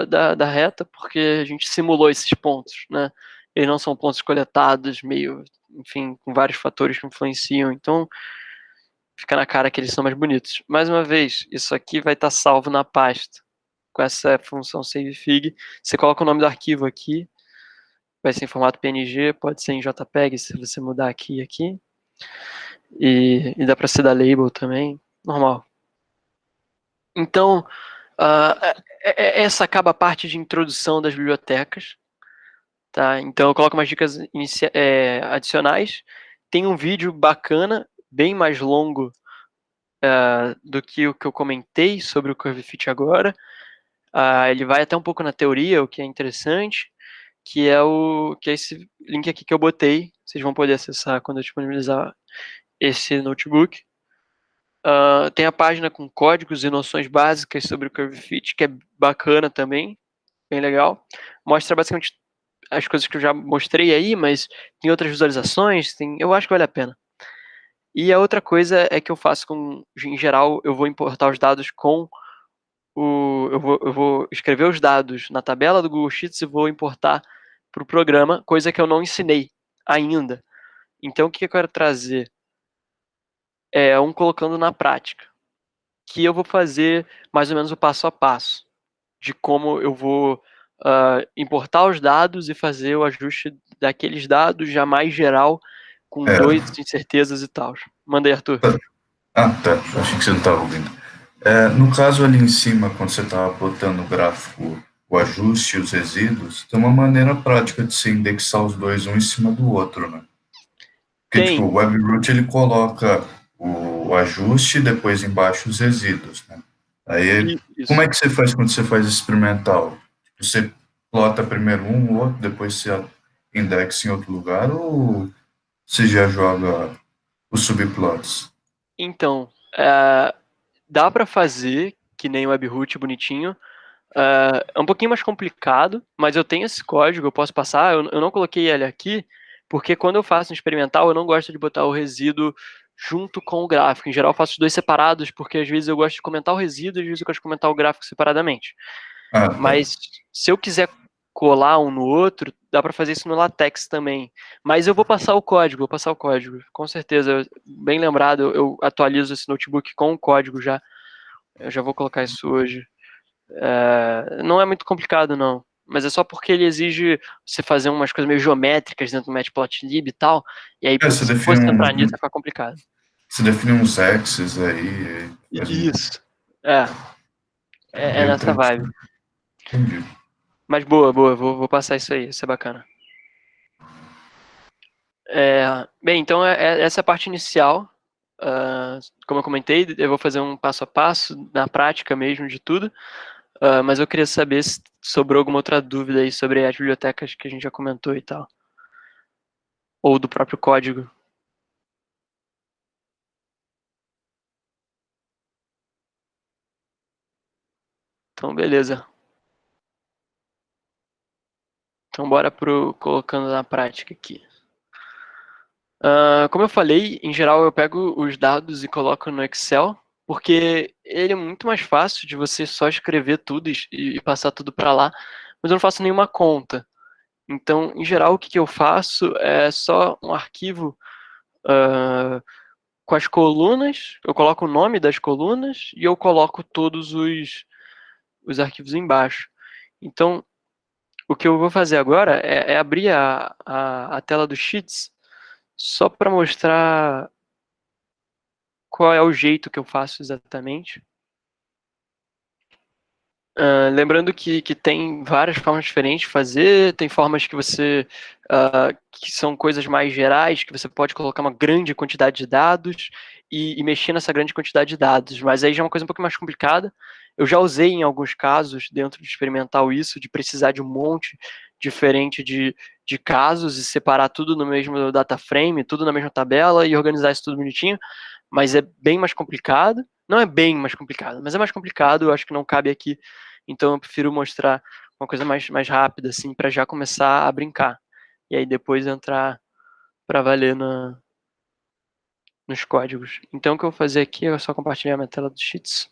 da reta, porque a gente simulou esses pontos, né? Eles não são pontos coletados, meio, enfim, com vários fatores que influenciam, então fica na cara que eles são mais bonitos. Mais uma vez, isso aqui vai estar salvo na pasta, com essa função savefig. Você coloca o nome do arquivo aqui, vai ser em formato PNG, pode ser em JPEG, se você mudar aqui e aqui. E dá para ser da label também, normal. Então, essa acaba a parte de introdução das bibliotecas. Tá, então eu coloco umas dicas adicionais. Tem um vídeo bacana, bem mais longo do que o que eu comentei sobre o Curve Fit agora. Ele vai até um pouco na teoria, o que é interessante, que é esse link aqui que eu botei. Vocês vão poder acessar quando eu disponibilizar esse notebook. Tem a página com códigos e noções básicas sobre o Curve Fit, que é bacana também, bem legal. Mostra basicamente as coisas que eu já mostrei aí, mas tem outras visualizações, eu acho que vale a pena. E a outra coisa é que eu faço em geral, eu vou importar os dados com eu vou escrever os dados na tabela do Google Sheets e vou importar para o programa, coisa que eu não ensinei ainda. Então, o que eu quero trazer? Colocando na prática, que eu vou fazer mais ou menos o passo a passo de como eu vou importar os dados e fazer o ajuste daqueles dados já mais geral, com É, dois incertezas e tal. Manda aí, Arthur. tá. Achei que você não estava ouvindo. No caso ali em cima, quando você estava botando o gráfico, o ajuste e os resíduos, tem uma maneira prática de se indexar os dois um em cima do outro, né? Porque, tipo, Tem. o WebRoot, ele coloca o ajuste e depois embaixo os resíduos, né? Aí, como Isso. é que você faz quando você faz experimental? Você plota primeiro um, o outro, depois você indexa em outro lugar, ou você já joga os subplots? Então, dá para fazer que nem o WebRoot bonitinho. É um pouquinho mais complicado, mas eu tenho esse código, eu posso passar. Eu não coloquei ele aqui, porque quando eu faço um experimental, eu não gosto de botar o resíduo junto com o gráfico. Em geral, eu faço os dois separados, porque às vezes eu gosto de comentar o resíduo e às vezes eu gosto de comentar o gráfico separadamente. Ah, tá. Mas se eu quiser colar um no outro, dá para fazer isso no LaTeX também. Mas eu vou passar o código, com certeza. Bem lembrado, eu atualizo esse notebook com o código já. Eu já vou colocar isso hoje. Não é muito complicado, não. Mas é só porque ele exige você fazer umas coisas meio geométricas dentro do Matplotlib e tal. E aí, Você se define fosse entrar nisso, vai ficar complicado. você define uns axes aí, faz Isso. É, é meio nessa vibe. tranquilo. Entendi. Mas boa, boa, vou passar isso aí, isso é bacana. Bem, então essa é a parte inicial. Como eu comentei, eu vou fazer um passo a passo, na prática mesmo de tudo. Mas eu queria saber se sobrou alguma outra dúvida aí sobre as bibliotecas que a gente já comentou e tal. Ou do próprio código. Então, beleza. Então, bora pro colocando na prática aqui. Como eu falei, em geral eu pego os dados e coloco no Excel, porque ele é muito mais fácil de você só escrever tudo e passar tudo para lá, mas eu não faço nenhuma conta. Então, em geral, o que eu faço é só um arquivo com as colunas, eu coloco o nome das colunas e eu coloco todos os arquivos embaixo. Então, o que eu vou fazer agora é abrir a tela do Sheets só para mostrar qual é o jeito que eu faço exatamente. Lembrando que tem várias formas diferentes de fazer, tem formas que que são coisas mais gerais, que você pode colocar uma grande quantidade de dados e mexer nessa grande quantidade de dados, mas aí já é uma coisa um pouco mais complicada. Eu já usei em alguns casos, dentro de experimental, isso, de precisar de um monte diferente de casos e separar tudo no mesmo data frame, tudo na mesma tabela e organizar isso tudo bonitinho, mas é bem mais complicado. Não é bem mais complicado, mas é mais complicado, eu acho que não cabe aqui. Então eu prefiro mostrar uma coisa mais rápida, assim, para já começar a brincar. E aí depois entrar para valer nos códigos. Então o que eu vou fazer aqui é só compartilhar minha tela do Sheets.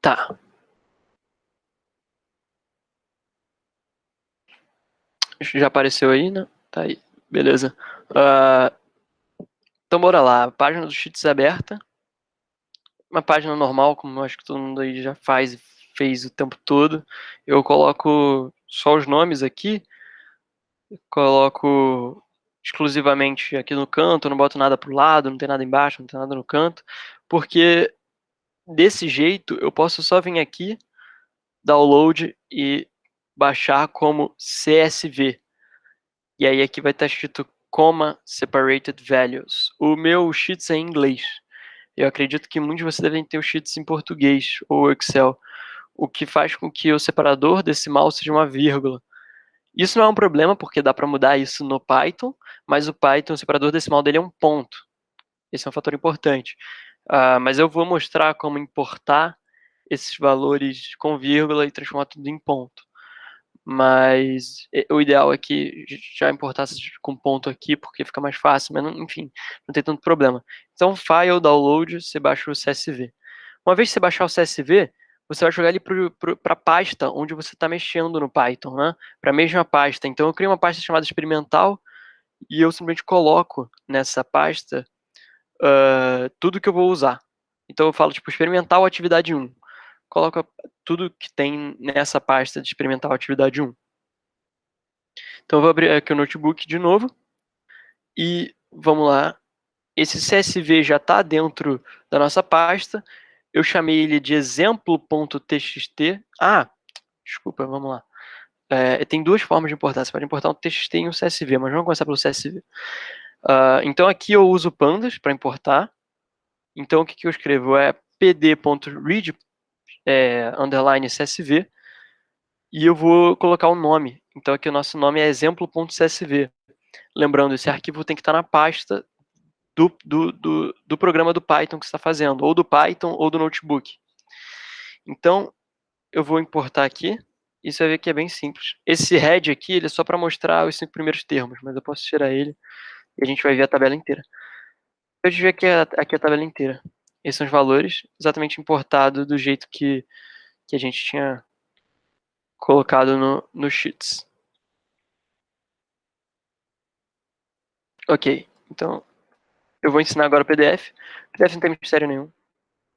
Tá. Já apareceu aí, né? Tá aí. Beleza. Então bora lá. A página do Sheets é aberta. Uma página normal, como eu acho que todo mundo aí já faz e fez o tempo todo. Eu coloco só os nomes aqui, coloco exclusivamente aqui no canto, não boto nada pro lado, não tem nada embaixo, não tem nada no canto, porque desse jeito eu posso só vir aqui, download e baixar como CSV. E aí aqui vai estar escrito Comma Separated Values. O meu Sheets é em inglês. Eu acredito que muitos de vocês devem ter os Sheets em português ou Excel, o que faz com que o separador decimal seja uma vírgula. Isso não é um problema, porque dá para mudar isso no Python, mas o Python, o separador decimal dele é um ponto. Esse é um fator importante. Mas eu vou mostrar como importar esses valores com vírgula e transformar tudo em ponto. Mas o ideal é que já importasse com ponto aqui, porque fica mais fácil, mas enfim, não tem tanto problema. Então, file, download, você baixa o CSV. Uma vez que você baixar o CSV, você vai jogar ele para a pasta onde você está mexendo no Python, né? Para a mesma pasta. Então, eu criei uma pasta chamada experimental e eu simplesmente coloco nessa pasta tudo que eu vou usar. Então, eu falo, tipo, experimental atividade 1. Coloca tudo que tem nessa pasta de experimental atividade 1. Então, eu vou abrir aqui o notebook de novo. E vamos lá. Esse CSV já está dentro da nossa pasta. Eu chamei ele de exemplo.txt. Desculpa, vamos lá. Tem duas formas de importar. Você pode importar um TXT e um CSV, mas vamos começar pelo CSV. Então aqui eu uso pandas para importar. Então o que eu escrevo é pd.read underline CSV e eu vou colocar o nome. Então aqui o nosso nome é exemplo.csv. Lembrando, esse arquivo tem que estar na pasta do programa do Python que você está fazendo, ou do Python ou do notebook. Então, eu vou importar aqui, e você vai ver que é bem simples. Esse head aqui, ele é só para mostrar os 5 primeiros termos, mas eu posso tirar ele e a gente vai ver a tabela inteira. Eu ver aqui a tabela inteira. Esses são os valores, exatamente importado do jeito que a gente tinha colocado no Sheets. Ok, então eu vou ensinar agora o PDF. O PDF não tem mistério nenhum.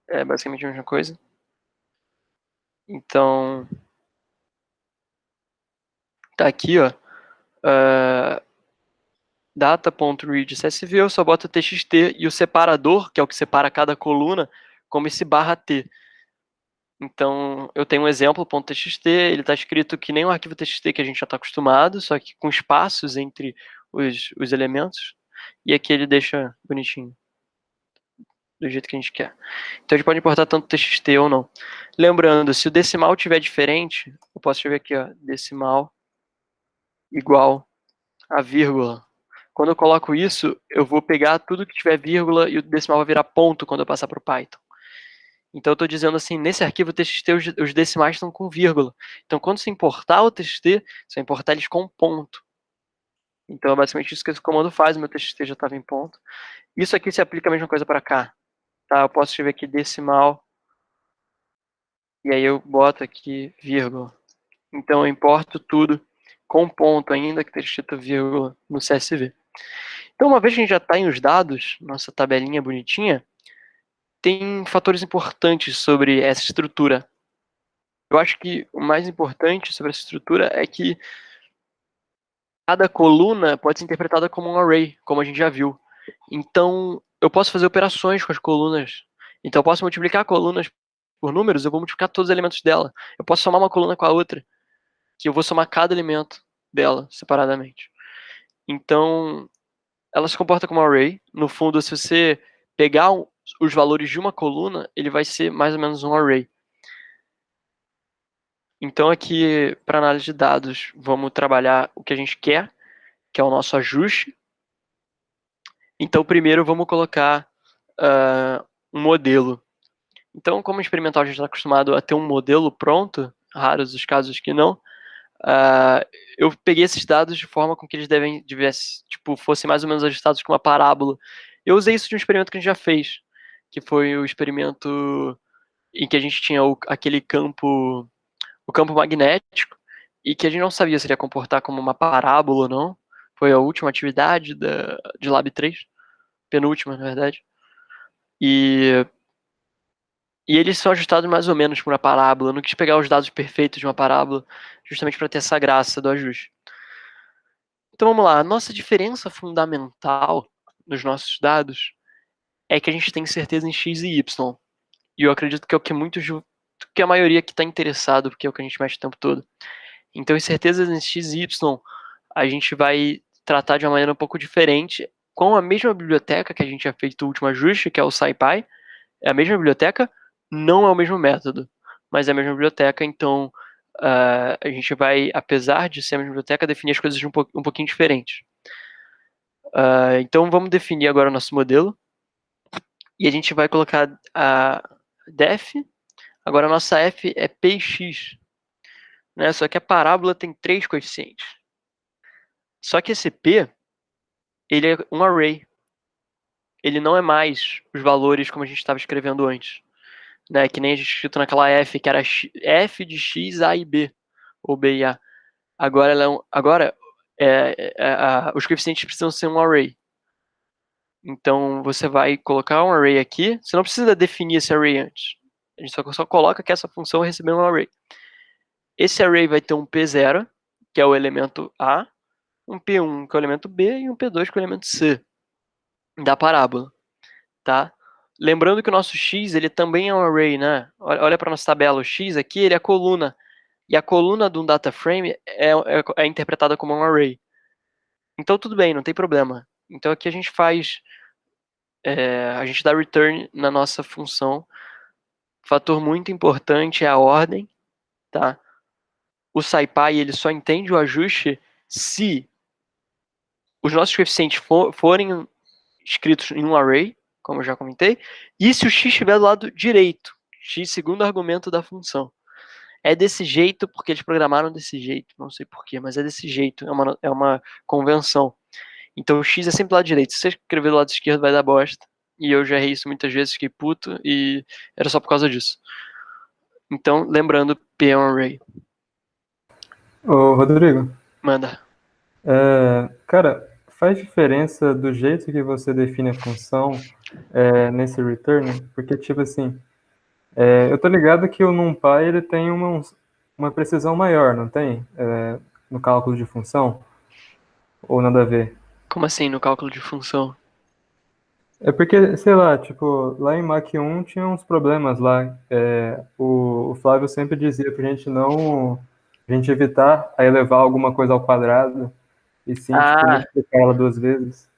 É basicamente a mesma coisa. Então, tá aqui, ó. Data.read CSV, eu só boto txt e o separador, que é o que separa cada coluna, como esse barra T. Então, eu tenho um exemplo.txt, ele está escrito que nem um arquivo txt que a gente já está acostumado, só que com espaços entre os elementos. E aqui ele deixa bonitinho, do jeito que a gente quer. Então, a gente pode importar tanto txt ou não. Lembrando, se o decimal tiver diferente, eu posso escrever aqui, ó, decimal igual a vírgula. Quando eu coloco isso, eu vou pegar tudo que tiver vírgula e o decimal vai virar ponto quando eu passar para o Python. Então eu estou dizendo assim, nesse arquivo txt os decimais estão com vírgula. Então quando você importar o txt, você vai importar eles com ponto. Então é basicamente isso que esse comando faz, o meu txt já estava em ponto. Isso aqui se aplica a mesma coisa para cá. Tá? Eu posso escrever aqui decimal, e aí eu boto aqui vírgula. Então eu importo tudo com ponto, ainda que tenha escrito vírgula no CSV. Então uma vez que a gente já está em os dados, nossa tabelinha bonitinha, tem fatores importantes sobre essa estrutura. Eu acho que o mais importante sobre essa estrutura é que cada coluna pode ser interpretada como um array, como a gente já viu. Então, eu posso fazer operações com as colunas. Então, eu posso multiplicar colunas por números, eu vou multiplicar todos os elementos dela. Eu posso somar uma coluna com a outra, que eu vou somar cada elemento dela separadamente. Então, ela se comporta como um array. No fundo, se você pegar os valores de uma coluna, ele vai ser mais ou menos um array. Então aqui, para análise de dados, vamos trabalhar o que a gente quer, que é o nosso ajuste. Então primeiro vamos colocar um modelo. Então, como experimental a gente está acostumado a ter um modelo pronto, raros os casos que não, eu peguei esses dados de forma com que eles fossem mais ou menos ajustados com uma parábola. Eu usei isso de um experimento que a gente já fez, que foi o experimento em que a gente tinha aquele campo magnético, e que a gente não sabia se ele ia comportar como uma parábola ou não. Foi a última atividade de Lab 3, penúltima, na verdade. E E eles são ajustados mais ou menos por uma parábola. Eu não quis pegar os dados perfeitos de uma parábola justamente para ter essa graça do ajuste. Então vamos lá. A nossa diferença fundamental nos nossos dados é que a gente tem certeza em x e y. E eu acredito que é o que que a maioria que está interessado, porque é o que a gente mexe o tempo todo. Então, incertezas em x e y, a gente vai tratar de uma maneira um pouco diferente, com a mesma biblioteca que a gente já fez o último ajuste, que é o SciPy. É a mesma biblioteca, não é o mesmo método, mas é a mesma biblioteca, então a gente vai, apesar de ser a mesma biblioteca, definir as coisas de um pouquinho diferentes. Então, vamos definir agora o nosso modelo, e a gente vai colocar a def. Agora a nossa f é px, né? Só que a parábola tem 3 coeficientes. Só que esse p, ele é um array. Ele não é mais os valores como a gente estava escrevendo antes, né? Que nem a gente escrito naquela f, que era f de x, a e b, ou b e a. Agora, os coeficientes precisam ser um array. Então, você vai colocar um array aqui. Você não precisa definir esse array antes. A gente só coloca que essa função vai receber um array. Esse array vai ter um P0, que é o elemento A, um P1, que é o elemento B, e um P2, que é o elemento C da parábola, tá? Lembrando que o nosso X, ele também é um array, né? Olha para a nossa tabela, o X aqui, ele é a coluna, e a coluna de um data frame é interpretada como um array. Então, tudo bem, não tem problema. Então, aqui a gente a gente dá return na nossa função. Fator muito importante é a ordem, tá? O SciPy, ele só entende o ajuste se os nossos coeficientes forem escritos em um array, como eu já comentei, e se o x estiver do lado direito, x segundo argumento da função. É desse jeito porque eles programaram desse jeito, não sei porquê, mas é desse jeito, é uma convenção. Então o x é sempre do lado direito. Se você escrever do lado esquerdo vai dar bosta, e eu já errei isso muitas vezes, fiquei puto, e era só por causa disso. Então, lembrando, P é um array. Ô, Rodrigo, Manda. cara, faz diferença do jeito que você define a função nesse return? Porque, tipo assim, eu tô ligado que o NumPy ele tem uma precisão maior, não tem? No cálculo de função? Ou nada a ver? Como assim, no cálculo de função? É porque, sei lá, tipo, lá em Mach 1 tinha uns problemas lá. O Flávio sempre dizia pra gente a gente evitar a elevar alguma coisa ao quadrado, e sim, tipo, Ah, multiplicar ela 2 vezes,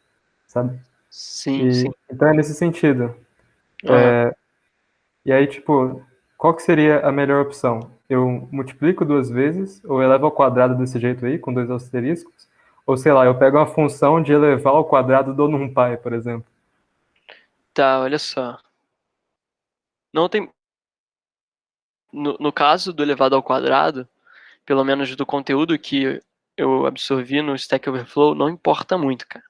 sabe? sim, sim. Então é nesse sentido. Aham. E aí, tipo, qual que seria a melhor opção? Eu multiplico 2 vezes, ou elevo ao quadrado desse jeito aí, com 2 asteriscos? Ou sei lá, eu pego uma função de elevar ao quadrado do NumPy, por exemplo. Tá, olha só. Não tem. No caso do elevado ao quadrado, pelo menos do conteúdo que eu absorvi no Stack Overflow, não importa muito, cara.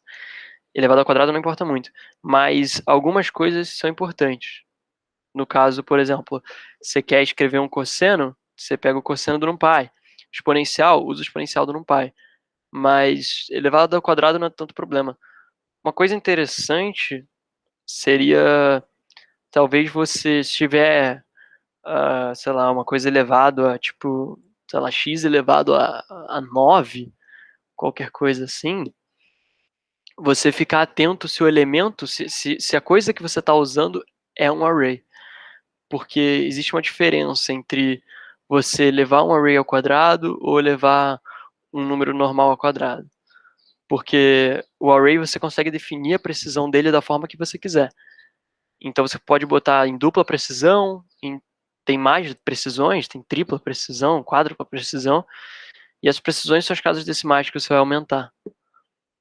Elevado ao quadrado não importa muito. Mas algumas coisas são importantes. No caso, por exemplo, você quer escrever um cosseno, você pega o cosseno do NumPy. Exponencial, usa o exponencial do NumPy. Mas elevado ao quadrado não é tanto problema. Uma coisa interessante seria talvez você se tiver sei lá, uma coisa elevado a, tipo, sei lá, x elevado a 9, qualquer coisa assim, você ficar atento se o elemento, se a coisa que você está usando é um array. Porque existe uma diferença entre você levar um array ao quadrado ou levar um número normal ao quadrado. Porque o array você consegue definir a precisão dele da forma que você quiser. Então você pode botar em dupla precisão, tem mais precisões, tem tripla precisão, quádrupla precisão, e as precisões são as casas decimais que você vai aumentar.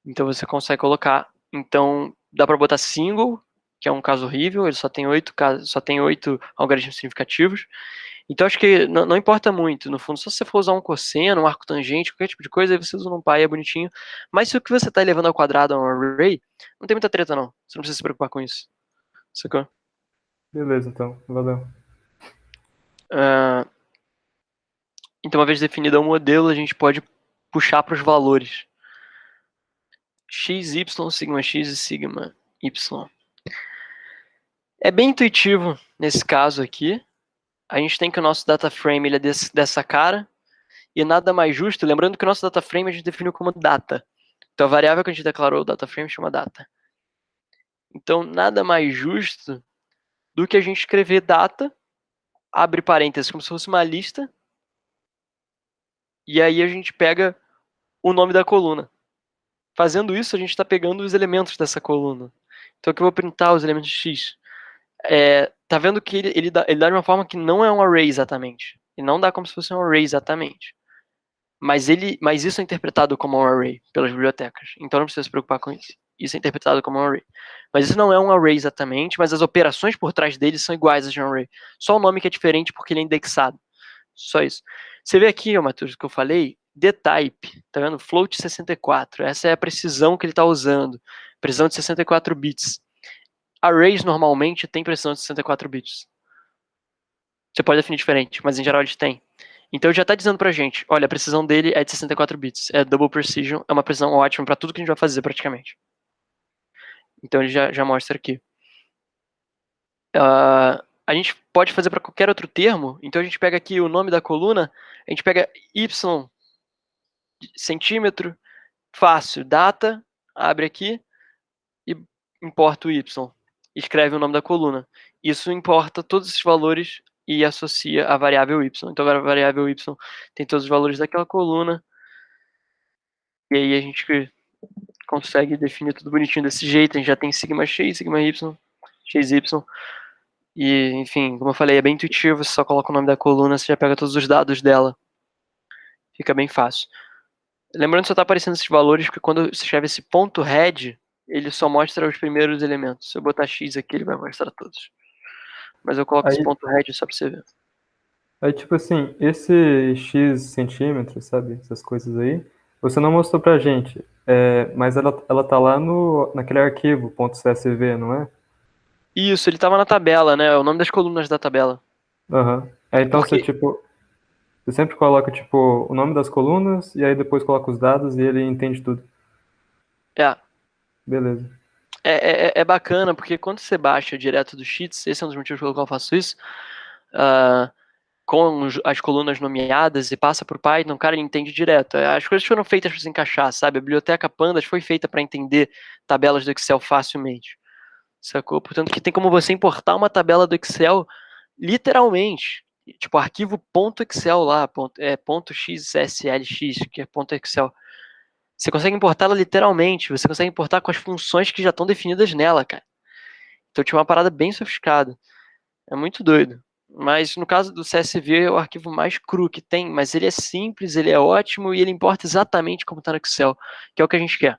Então você consegue colocar. Então dá para botar single, que é um caso horrível, ele só tem 8 algarismos significativos. Então acho que não importa muito, no fundo, só se você for usar um cosseno, um arco tangente, qualquer tipo de coisa, aí você usa um pi, é bonitinho. Mas se o que você está elevando ao quadrado é um array, não tem muita treta não. Você não precisa se preocupar com isso. Sacou? Beleza, então. Valeu. Uh, então, uma vez definido o modelo, a gente pode puxar para os valores. X, Y, sigma X e sigma Y. É bem intuitivo nesse caso aqui. A gente tem que o nosso data frame ele é dessa cara, e nada mais justo, lembrando que o nosso data frame a gente definiu como data. Então a variável que a gente declarou, o data frame, chama data. Então nada mais justo do que a gente escrever data, abre parênteses como se fosse uma lista, e aí a gente pega o nome da coluna. Fazendo isso, a gente está pegando os elementos dessa coluna. Então aqui eu vou printar os elementos de x. Tá vendo que ele dá de uma forma que não é um array exatamente. E não dá como se fosse um array exatamente. Mas isso é interpretado como um array pelas bibliotecas. Então não precisa se preocupar com isso. Isso é interpretado como um array. Mas isso não é um array exatamente, mas as operações por trás dele são iguais às de um array. Só o nome que é diferente porque ele é indexado. Só isso. Você vê aqui, Matheus, que eu falei, dtype, tá vendo? Float 64. Essa é a precisão que ele está usando. Precisão de 64 bits. Arrays normalmente tem precisão de 64 bits. Você pode definir diferente, mas em geral eles têm. Então ele já está dizendo pra gente, olha, a precisão dele é de 64 bits. É double precision, é uma precisão ótima para tudo que a gente vai fazer praticamente. Então ele já mostra aqui. A gente pode fazer para qualquer outro termo, então a gente pega aqui o nome da coluna, a gente pega y, centímetro, fácil, data, abre aqui e importa o y. Escreve o nome da coluna. Isso importa todos esses valores e associa a variável y. Então agora a variável y tem todos os valores daquela coluna. E aí a gente consegue definir tudo bonitinho desse jeito. A gente já tem sigma x, sigma y, xy. E, enfim, como eu falei, é bem intuitivo. Você só coloca o nome da coluna, você já pega todos os dados dela. Fica bem fácil. Lembrando que só está aparecendo esses valores, porque quando você escreve esse ponto head, ele só mostra os primeiros elementos. Se eu botar x aqui, ele vai mostrar todos. Mas eu coloco esse ponto head só para você ver. Aí, tipo assim, esse X centímetros, sabe? Essas coisas aí, você não mostrou pra gente. Mas ela tá lá naquele arquivo, .csv, não é? Isso, ele estava na tabela, né? É o nome das colunas da tabela. Aham. Então você, tipo, você sempre coloca, tipo, o nome das colunas e aí depois coloca os dados e ele entende tudo. É. Beleza. É bacana, porque quando você baixa direto do Sheets, esse é um dos motivos pelo qual eu faço isso, com as colunas nomeadas e passa para o Python, cara, ele entende direto. As coisas foram feitas para se encaixar, sabe? A biblioteca Pandas foi feita para entender tabelas do Excel facilmente, sacou? Portanto, que tem como você importar uma tabela do Excel literalmente, tipo arquivo .excel lá, .xslx, que é .excel. Você consegue importá-la literalmente, você consegue importar com as funções que já estão definidas nela, cara. Então tinha uma parada bem sofiscada. É muito doido. Mas no caso do CSV é o arquivo mais cru que tem, mas ele é simples, ele é ótimo e ele importa exatamente como está no Excel, que é o que a gente quer.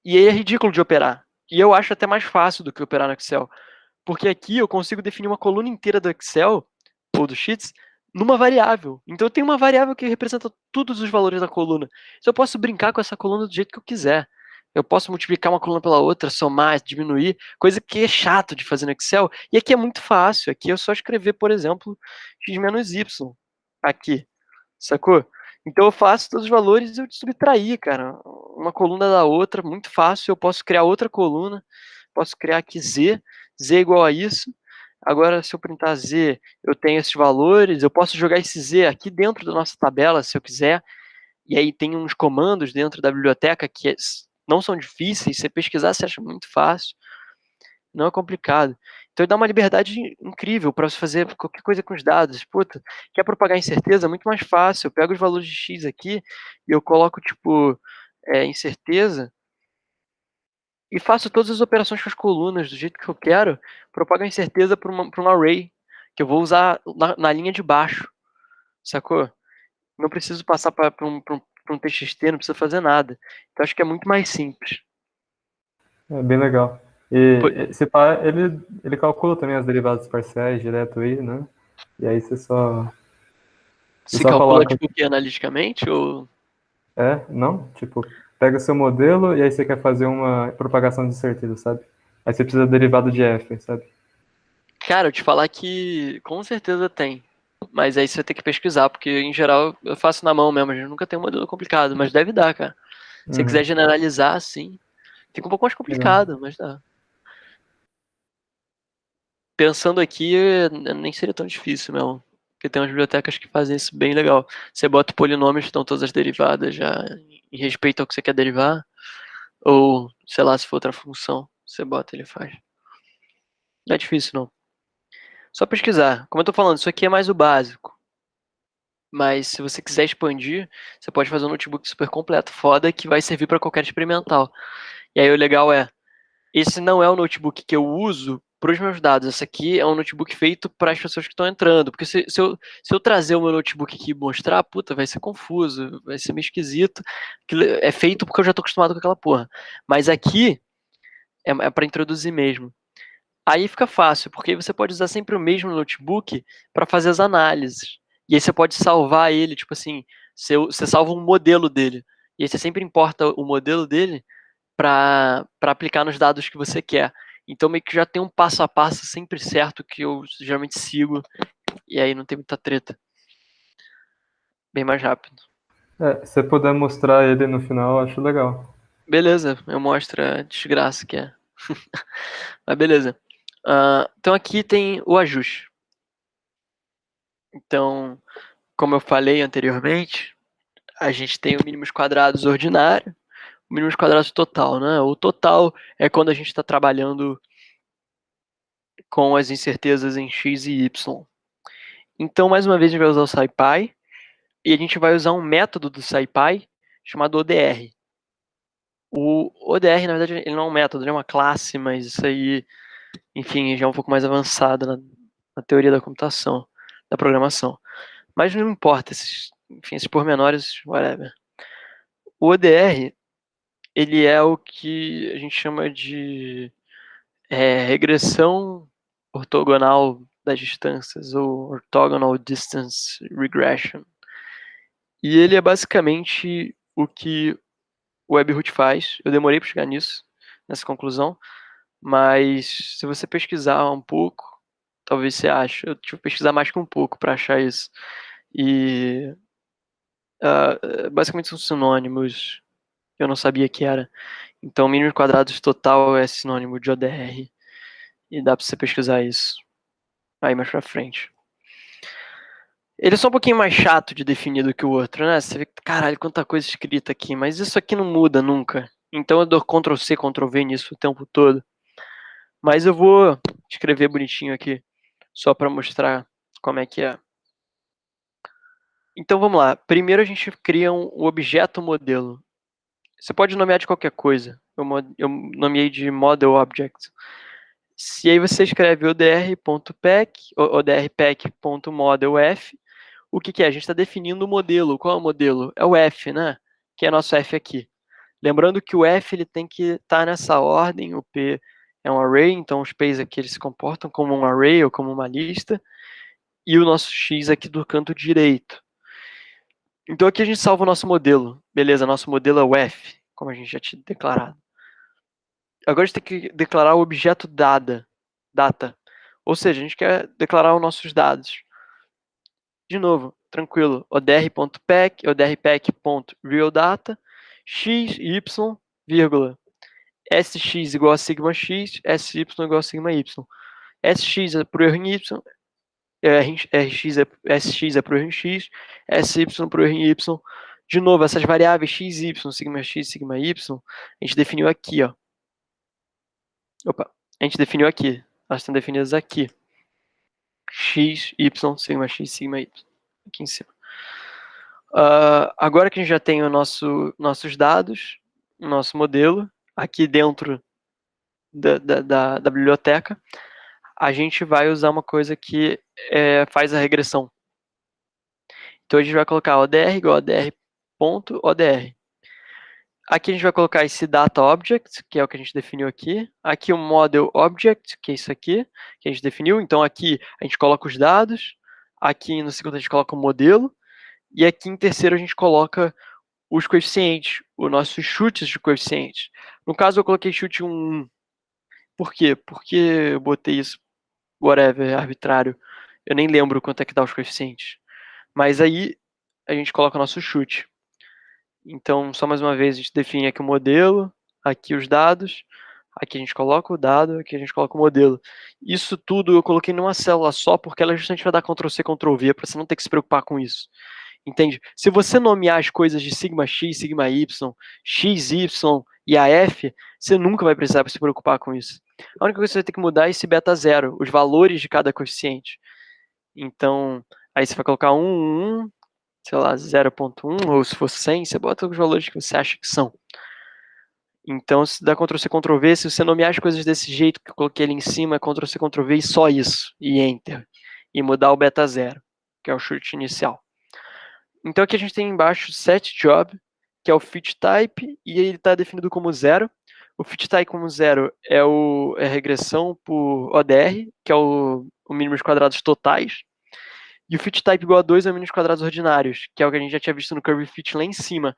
E ele é ridículo de operar. E eu acho até mais fácil do que operar no Excel. Porque aqui eu consigo definir uma coluna inteira do Excel, ou do Sheets, numa variável. Então eu tenho uma variável que representa todos os valores da coluna. Então eu posso brincar com essa coluna do jeito que eu quiser. Eu posso multiplicar uma coluna pela outra, somar, diminuir, coisa que é chato de fazer no Excel. E aqui é muito fácil. Aqui é só escrever, por exemplo, x menos y. Aqui. Sacou? Então eu faço todos os valores e eu subtrair, cara. Uma coluna da outra, muito fácil. Eu posso criar outra coluna. Posso criar aqui z igual a isso. Agora, se eu printar z, eu tenho esses valores. Eu posso jogar esse z aqui dentro da nossa tabela, se eu quiser. E aí tem uns comandos dentro da biblioteca que não são difíceis. Se você pesquisar, você acha muito fácil. Não é complicado. Então ele dá uma liberdade incrível para você fazer qualquer coisa com os dados. Puta, quer propagar incerteza? É muito mais fácil. Eu pego os valores de x aqui e eu coloco, tipo, incerteza e faço todas as operações com as colunas do jeito que eu quero. Propago a incerteza para um array que eu vou usar na linha de baixo. Sacou? Não preciso passar para um TXT, não preciso fazer nada. Então acho que é muito mais simples. É bem legal. E esse pá, ele calcula também as derivadas parciais direto aí, né? E aí você só Se só calcula coloca. tipo o que analiticamente ou Não, tipo, pega o seu modelo e aí você quer fazer uma propagação de certeza, sabe? Aí você precisa do derivado de f, sabe? cara, eu te falar que com certeza tem. Mas aí você vai ter que pesquisar, porque em geral eu faço na mão mesmo, a gente nunca tem um modelo complicado, mas deve dar, cara. Se você quiser generalizar, sim. Fica um pouco mais Legal. complicado, mas dá. pensando aqui, nem seria tão difícil mesmo. Porque tem umas bibliotecas que fazem isso bem legal. Você bota polinômios, estão todas as derivadas já em respeito ao que você quer derivar. Ou, sei lá, se for outra função, você bota, ele faz. Não é difícil, não. Só pesquisar. Como eu tô falando, isso aqui é mais o básico. Mas se você quiser expandir, você pode fazer um notebook super completo, foda, que vai servir para qualquer experimental. E aí o legal é, esse não é o notebook que eu uso para os meus dados. Esse aqui é um notebook feito para as pessoas que estão entrando. Porque se eu trazer o meu notebook aqui e mostrar, puta, vai ser confuso, vai ser meio esquisito. É feito porque eu já estou acostumado com aquela porra. Mas aqui é para introduzir mesmo. Aí fica fácil, porque aí você pode usar sempre o mesmo notebook para fazer as análises. E aí você pode salvar ele, tipo assim, você salva um modelo dele. E aí você sempre importa o modelo dele para aplicar nos dados que você quer. Então meio que já tem um passo a passo sempre certo que eu geralmente sigo. E aí não tem muita treta. Bem mais rápido. Se você puder mostrar ele no final, eu acho legal. Beleza, eu mostro a desgraça que é. Mas beleza. Então aqui tem o ajuste. Então, como eu falei anteriormente, a gente tem o mínimos quadrados ordinário, o mínimos quadrados total, né? O total é quando a gente está trabalhando com as incertezas em x e y. Então, mais uma vez, a gente vai usar o SciPy e a gente vai usar um método do SciPy chamado ODR. O ODR, na verdade, ele não é um método, ele é uma classe, mas isso aí, enfim, já é um pouco mais avançado na teoria da computação, da programação. Mas não importa, esses pormenores, whatever. O ODR, ele é o que a gente chama de regressão ortogonal das distâncias, ou orthogonal distance regression. E ele é basicamente o que o Webroot faz. Eu demorei para chegar nessa conclusão, mas se você pesquisar um pouco, talvez você ache. Eu tive que pesquisar mais que um pouco para achar isso. E basicamente são sinônimos. Eu não sabia que era. Então, mínimos quadrados total é sinônimo de ODR. E dá para você pesquisar isso aí mais pra frente. Ele é só um pouquinho mais chato de definir do que o outro, né? Você vê, caralho, quanta coisa escrita aqui, mas isso aqui não muda nunca. Então eu dou Ctrl+C, Ctrl+V nisso o tempo todo. Mas eu vou escrever bonitinho aqui, só para mostrar como é que é. Então vamos lá. Primeiro a gente cria um objeto modelo. Você pode nomear de qualquer coisa. Eu nomeei de Model Object. Se aí você escreve odr.pack, odrpack.modelf, o que é? A gente está definindo o modelo. Qual é o modelo? É o F, né? Que é nosso F aqui. Lembrando que o F ele tem que estar nessa ordem. O P é um array, então os P's aqui eles se comportam como um array ou como uma lista. E o nosso X aqui do canto direito. Então aqui a gente salva o nosso modelo. Beleza, nosso modelo é o F, como a gente já tinha declarado. Agora a gente tem que declarar o objeto data. Ou seja, a gente quer declarar os nossos dados. De novo, tranquilo. odr.pack, odrpack.realData, x, y, vírgula. sx igual a sigma x, sy igual a sigma y. Sx é por erro em y, sx é por erro em x, sy por erro em y. De novo, essas variáveis x, y, sigma x, sigma y, a gente definiu aqui, ó. Opa, a gente definiu aqui. Elas estão definidas aqui. X, Y, sigma X, sigma Y. Aqui em cima. Agora que a gente já tem nossos dados, o nosso modelo, aqui dentro da biblioteca, a gente vai usar uma coisa que faz a regressão. Então a gente vai colocar odr igual a odr.odr. Aqui a gente vai colocar esse data object, que é o que a gente definiu aqui. Aqui o model object, que é isso aqui, que a gente definiu. Então aqui a gente coloca os dados. Aqui no segundo a gente coloca o modelo. E aqui em terceiro a gente coloca os coeficientes, os nossos chutes de coeficientes. No caso eu coloquei chute 1. Por quê? Porque eu botei isso, whatever, arbitrário. Eu nem lembro quanto é que dá os coeficientes. Mas aí a gente coloca o nosso chute. Então, só mais uma vez, a gente define aqui o modelo, aqui os dados, Aqui a gente coloca o dado, aqui a gente coloca o modelo. Isso tudo eu coloquei numa célula só, porque ela justamente vai dar Ctrl+C, Ctrl+V, para você não ter que se preocupar com isso. Entende? Se você nomear as coisas de sigma x, sigma y, x, y e AF, você nunca vai precisar se preocupar com isso. A única coisa que você vai ter que mudar é esse beta 0, os valores de cada coeficiente. Então, aí você vai colocar 1, sei lá, 0.1, ou se for 100, você bota os valores que você acha que são. Então, se dá Ctrl+C, Ctrl+V, se você nomear as coisas desse jeito que eu coloquei ali em cima, é Ctrl+C, Ctrl+V e só isso, e Enter. E mudar o beta 0, que é o chute inicial. Então aqui a gente tem embaixo set job, que é o fit type, e ele está definido como 0. O fit type como 0 é a regressão por ODR, que é o mínimo de quadrados totais. E o fit type igual a 2 é o mínimo de quadrados ordinários, que é o que a gente já tinha visto no curve fit lá em cima.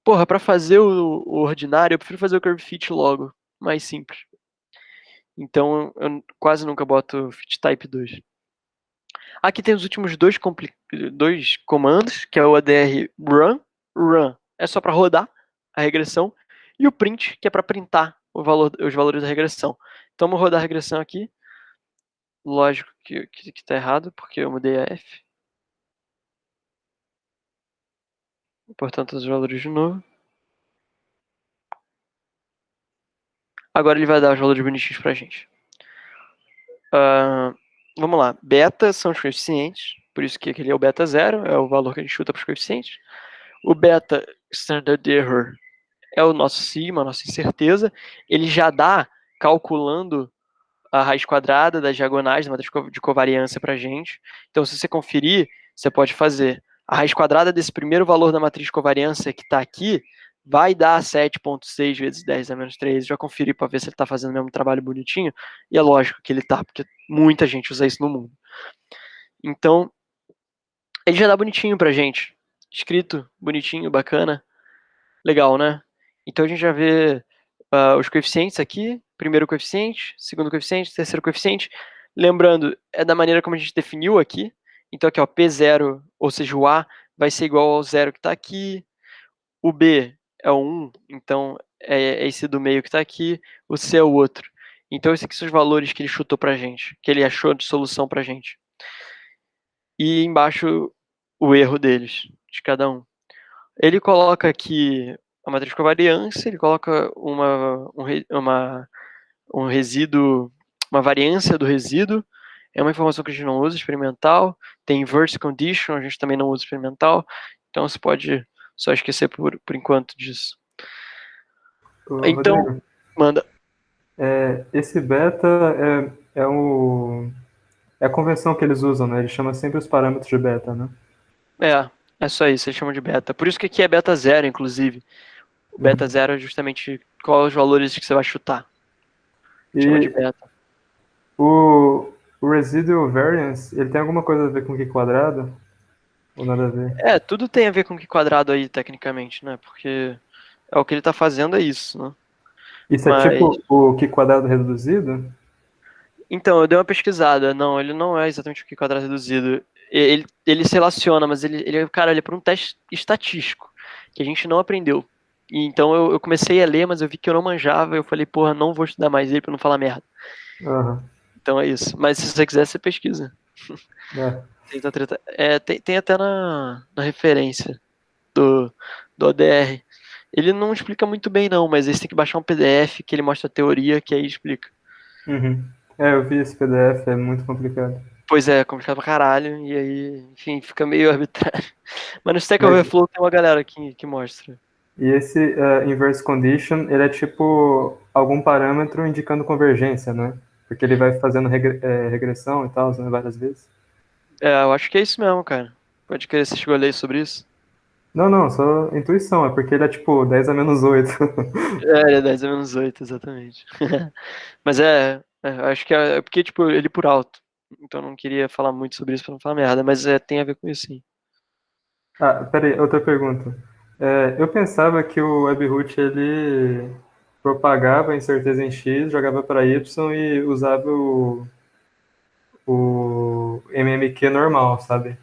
Porra, para fazer o ordinário, eu prefiro fazer o curve fit logo, mais simples. Então eu quase nunca boto fit type 2. Aqui tem os últimos dois comandos, que é o ADR run. Run é só para rodar a regressão. E o print, que é para printar os valores da regressão. Então, vamos rodar a regressão aqui. Lógico que está errado, porque eu mudei a F. Portanto, os valores de novo. Agora ele vai dar os valores bonitinhos para a gente. Vamos lá. Beta são os coeficientes. Por isso que aquele é o beta 0. É o valor que a gente chuta para os coeficientes. O beta standard error é o nosso sigma, a nossa incerteza. Ele já dá calculando a raiz quadrada das diagonais da matriz de covariância para a gente. Então, se você conferir, você pode fazer a raiz quadrada desse primeiro valor da matriz de covariância que está aqui, vai dar 7,6 vezes 10 a menos 3. Já conferir para ver se ele está fazendo o mesmo trabalho bonitinho. E é lógico que ele está, porque muita gente usa isso no mundo. Então, ele já dá bonitinho para a gente. Escrito, bonitinho, bacana. Legal, né? Então a gente já vê os coeficientes aqui, primeiro coeficiente, segundo coeficiente, terceiro coeficiente. Lembrando, é da maneira como a gente definiu aqui. Então aqui, ó, P0, ou seja, o A vai ser igual ao zero que está aqui. O B é o 1, então é esse do meio que está aqui. O C é o outro. Então esses aqui são os valores que ele chutou para a gente, que ele achou de solução para a gente. E embaixo o erro deles, de cada um. Ele coloca aqui a matriz de covariância, ele coloca um resíduo, uma variância do resíduo, é uma informação que a gente não usa experimental, tem inverse condition, a gente também não usa experimental, então você pode só esquecer por enquanto disso. Então, Rodrigo, manda. esse beta é a convenção que eles usam, né? Eles chamam sempre os parâmetros de beta, né? É só isso, eles chamam de beta. Por isso que aqui é beta 0, inclusive. O beta 0 é justamente qual os valores que você vai chutar. Chama de beta. O residual variance, ele tem alguma coisa a ver com Q quadrado? Ou nada a ver? Tudo tem a ver com que quadrado aí, tecnicamente, né? Porque o que ele tá fazendo é isso, né? Isso é tipo o Q quadrado reduzido? Então, eu dei uma pesquisada. Não, ele não é exatamente o Q quadrado reduzido. Ele se relaciona, mas ele é para um teste estatístico, que a gente não aprendeu. E então eu comecei a ler, mas eu vi que eu não manjava, eu falei, porra, não vou estudar mais ele pra não falar merda. Uhum. Então é isso. Mas se você quiser, você pesquisa. Tem até na referência do ODR. Ele não explica muito bem, não, mas aí você tem que baixar um PDF que ele mostra a teoria, que aí explica. Uhum. Eu vi esse PDF, é muito complicado. Pois é complicado pra caralho, e aí, enfim, fica meio arbitrário. Mas no Stack Overflow tem uma galera que mostra. E esse inverse condition, ele é tipo algum parâmetro indicando convergência, né? Porque ele vai fazendo regressão e tal, né, várias vezes. Eu acho que é isso mesmo, cara. Pode querer, você chegou a ler sobre isso? Não, só intuição, é porque ele é tipo 10 a menos 8. Ele é 10 a menos 8, exatamente. Mas acho que é porque, tipo, ele por alto. Então eu não queria falar muito sobre isso pra não falar merda, mas tem a ver com isso, sim. Peraí, outra pergunta. Eu pensava que o Webroot, ele propagava a incerteza em X, jogava para Y e usava o MMQ normal, sabe?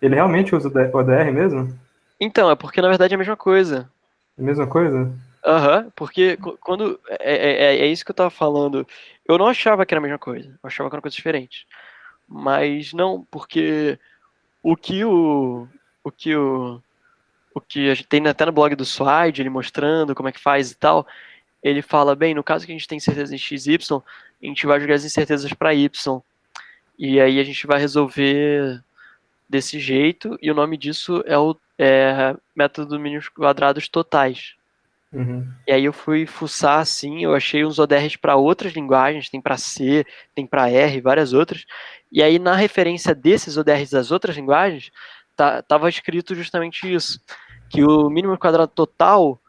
Ele realmente usa o ODR mesmo? Então, é porque na verdade é a mesma coisa. A mesma coisa? Aham, porque quando. É isso que eu tava falando. Eu não achava que era a mesma coisa. Eu achava que era uma coisa diferente. Mas não, porque o que o. O que o. O que a gente tem até no blog do Swide, ele mostrando como é que faz e tal, ele fala, bem, no caso que a gente tem certeza em x, y, a gente vai jogar as incertezas para y. E aí a gente vai resolver desse jeito, e o nome disso é o método dos mínimos quadrados totais. Uhum. E aí eu fui fuçar assim, eu achei uns ODRs para outras linguagens, tem para C, tem para R, várias outras. E aí na referência desses ODRs das outras linguagens, tava escrito justamente isso, que o mínimo quadrado total,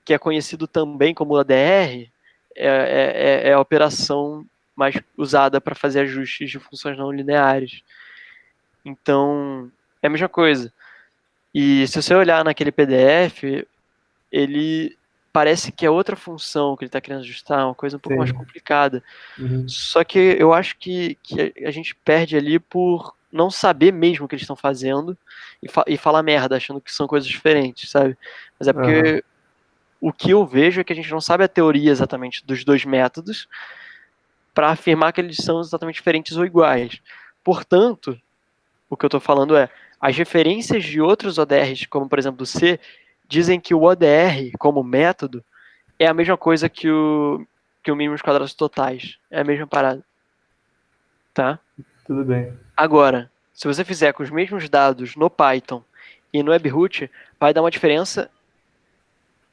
que é conhecido também como ODR, é a operação mais usada para fazer ajustes de funções não lineares. Então, é a mesma coisa. E se você olhar naquele PDF, ele parece que é outra função que ele está querendo ajustar, uma coisa um pouco mais Sim. complicada. Uhum. Só que eu acho que a gente perde ali por não saber mesmo o que eles estão fazendo e falar merda, achando que são coisas diferentes, sabe? Mas é Aham. porque o que eu vejo é que a gente não sabe a teoria exatamente dos dois métodos para afirmar que eles são exatamente diferentes ou iguais. Portanto, o que eu estou falando é, as referências de outros ODRs, como por exemplo o C, dizem que o ODR, como método, é a mesma coisa que o mínimos quadrados totais. É a mesma parada. Tá? Tudo bem. Agora, se você fizer com os mesmos dados no Python e no Webroot, vai dar uma diferença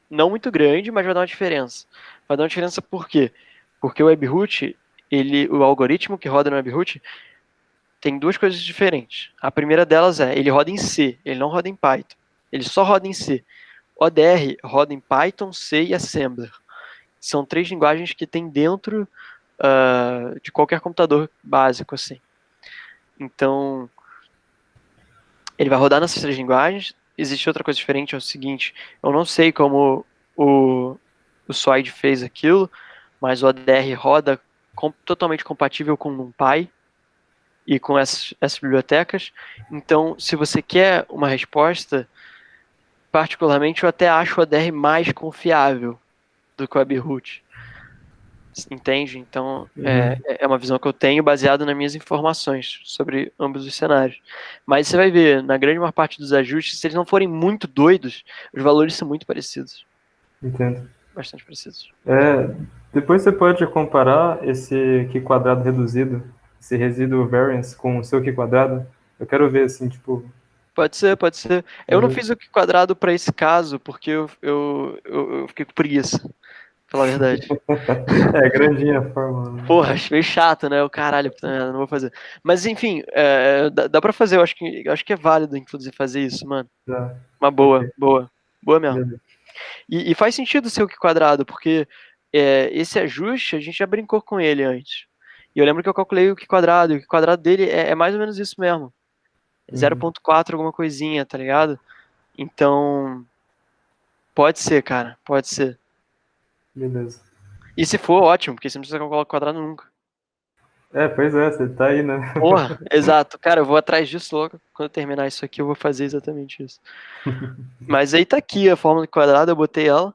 não muito grande, mas vai dar uma diferença. Vai dar uma diferença por quê? Porque o Webroot, o algoritmo que roda no Webroot, tem duas coisas diferentes. A primeira delas é, ele roda em C, ele não roda em Python. Ele só roda em C. O ODR roda em Python, C e Assembler. São três linguagens que tem dentro de qualquer computador básico, assim. Então, ele vai rodar nessas três linguagens. Existe outra coisa diferente, é o seguinte, eu não sei como o Swide fez aquilo, mas o ODR roda totalmente compatível com o NumPy e com essas bibliotecas. Então, se você quer uma resposta, particularmente eu até acho o ODR mais confiável do que o Webroot. Entende? Então, Uhum. é uma visão que eu tenho baseada nas minhas informações sobre ambos os cenários. Mas você vai ver, na grande maior parte dos ajustes, se eles não forem muito doidos, os valores são muito parecidos. Entendo. Bastante parecidos. Depois você pode comparar esse Q quadrado reduzido, esse resíduo variance, com o seu Q quadrado. Eu quero ver, assim, tipo... Pode ser, pode ser. Eu não Uhum. fiz o quadrado para esse caso, porque eu fiquei com preguiça, pra falar a verdade. Grandinha a fórmula, né? Porra, acho meio chato, né? O caralho, puta merda, não vou fazer. Mas enfim, dá pra fazer, eu acho que é válido, inclusive, fazer isso, mano. Tá, Uma boa, ok. boa. Boa mesmo. Beleza. E faz sentido ser o Q quadrado, porque esse ajuste a gente já brincou com ele antes. E eu lembro que eu calculei o Q quadrado, e o Q quadrado dele é mais ou menos isso mesmo. Uhum. 0,4 alguma coisinha, tá ligado? Então, pode ser, cara, pode ser. Beleza. E se for, ótimo, porque você não precisa calcular o quadrado nunca. Pois é, você tá aí, né? Porra, exato. Cara, eu vou atrás disso logo. Quando eu terminar isso aqui, eu vou fazer exatamente isso. Mas aí tá aqui a fórmula do quadrado, eu botei ela.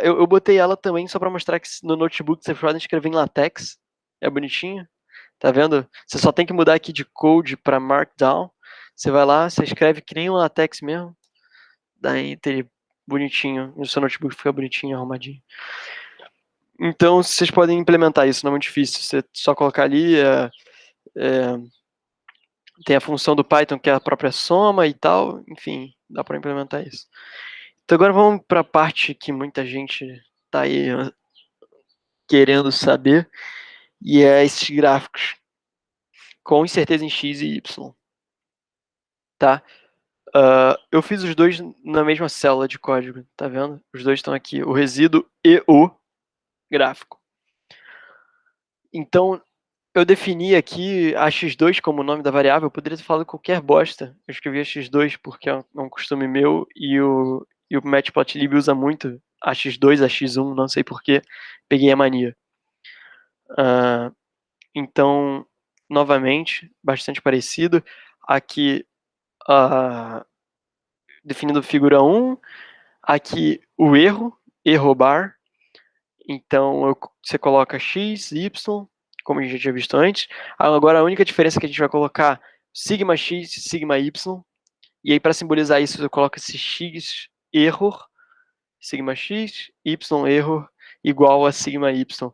Eu botei ela também só pra mostrar que no notebook você pode escrever em LaTeX. É bonitinho. Tá vendo? Você só tem que mudar aqui de code pra Markdown. Você vai lá, você escreve que nem um LaTeX mesmo. Daí tem bonitinho. O seu notebook fica bonitinho, arrumadinho. Então vocês podem implementar isso, não é muito difícil. Você só colocar ali. Tem a função do Python que é a própria soma e tal. Enfim, dá pra implementar isso. Então agora vamos pra parte que muita gente tá aí querendo saber. E é esses gráficos com incerteza em x e y, tá? Eu fiz os dois na mesma célula de código, tá vendo? Os dois estão aqui, o resíduo e o gráfico. Então, eu defini aqui a x2 como o nome da variável, eu poderia ter falado qualquer bosta. Eu escrevi a x2 porque é um costume meu e o Matplotlib usa muito a x2, a x1, não sei porquê, peguei a mania. Então, novamente, bastante parecido. Aqui, definindo figura 1, aqui o erro, errobar. Então, você coloca x, y, como a gente já tinha visto antes. Agora, a única diferença é que a gente vai colocar sigma x e sigma y. E aí, para simbolizar isso, eu coloco esse x error, sigma x, y error, igual a sigma y.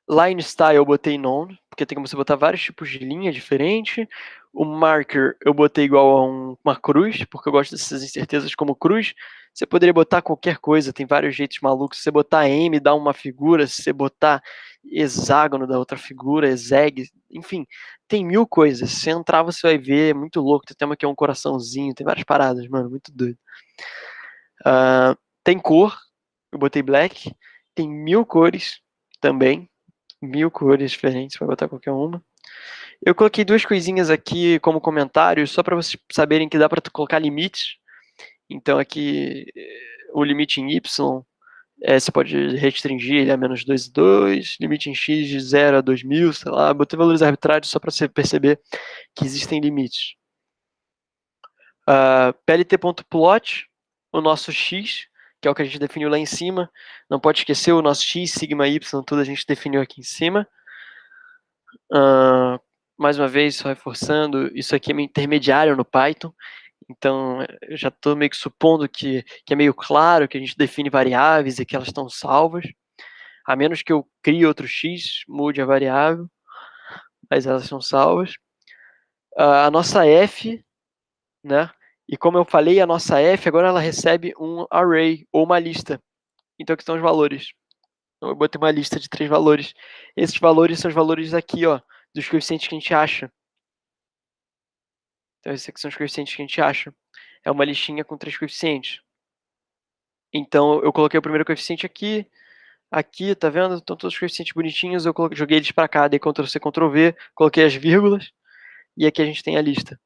Line style eu botei none, porque tem como você botar vários tipos de linha diferente. O marker eu botei igual a uma cruz, porque eu gosto dessas incertezas como cruz. Você poderia botar qualquer coisa, tem vários jeitos malucos. Se você botar M, dá uma figura. Se você botar hexágono, dá outra figura, exeg, enfim, tem mil coisas. Se você entrar, você vai ver, é muito louco. Tem uma que é um coraçãozinho, tem várias paradas, mano, muito doido. Tem cor, eu botei black. Tem mil cores também. Mil cores diferentes, vai botar qualquer uma. Eu coloquei duas coisinhas aqui como comentários, só para vocês saberem que dá para colocar limites. Então aqui, o limite em Y, você pode restringir ele a -2,2, limite em X de 0 a 2000, sei lá. Botei valores arbitrários só para você perceber que existem limites. PLT.plot, o nosso X, que é o que a gente definiu lá em cima. Não pode esquecer o nosso X, sigma, Y, tudo a gente definiu aqui em cima. Mais uma vez, só reforçando, isso aqui é meio intermediário no Python, então eu já estou meio que supondo que é meio claro que a gente define variáveis e que elas estão salvas, a menos que eu crie outro x, mude a variável, mas elas são salvas. A nossa f, né? E como eu falei, a nossa f agora ela recebe um array, ou uma lista. Então aqui estão os valores. Então, eu botei uma lista de 3 valores. Esses valores são os valores aqui, ó, dos coeficientes que a gente acha. Então, esses aqui são os coeficientes que a gente acha. É uma listinha com 3 coeficientes. Então, eu coloquei o primeiro coeficiente aqui, aqui, tá vendo? Estão todos os coeficientes bonitinhos, eu joguei eles para cá, dei Ctrl+C, Ctrl+V, coloquei as vírgulas, e aqui a gente tem a lista.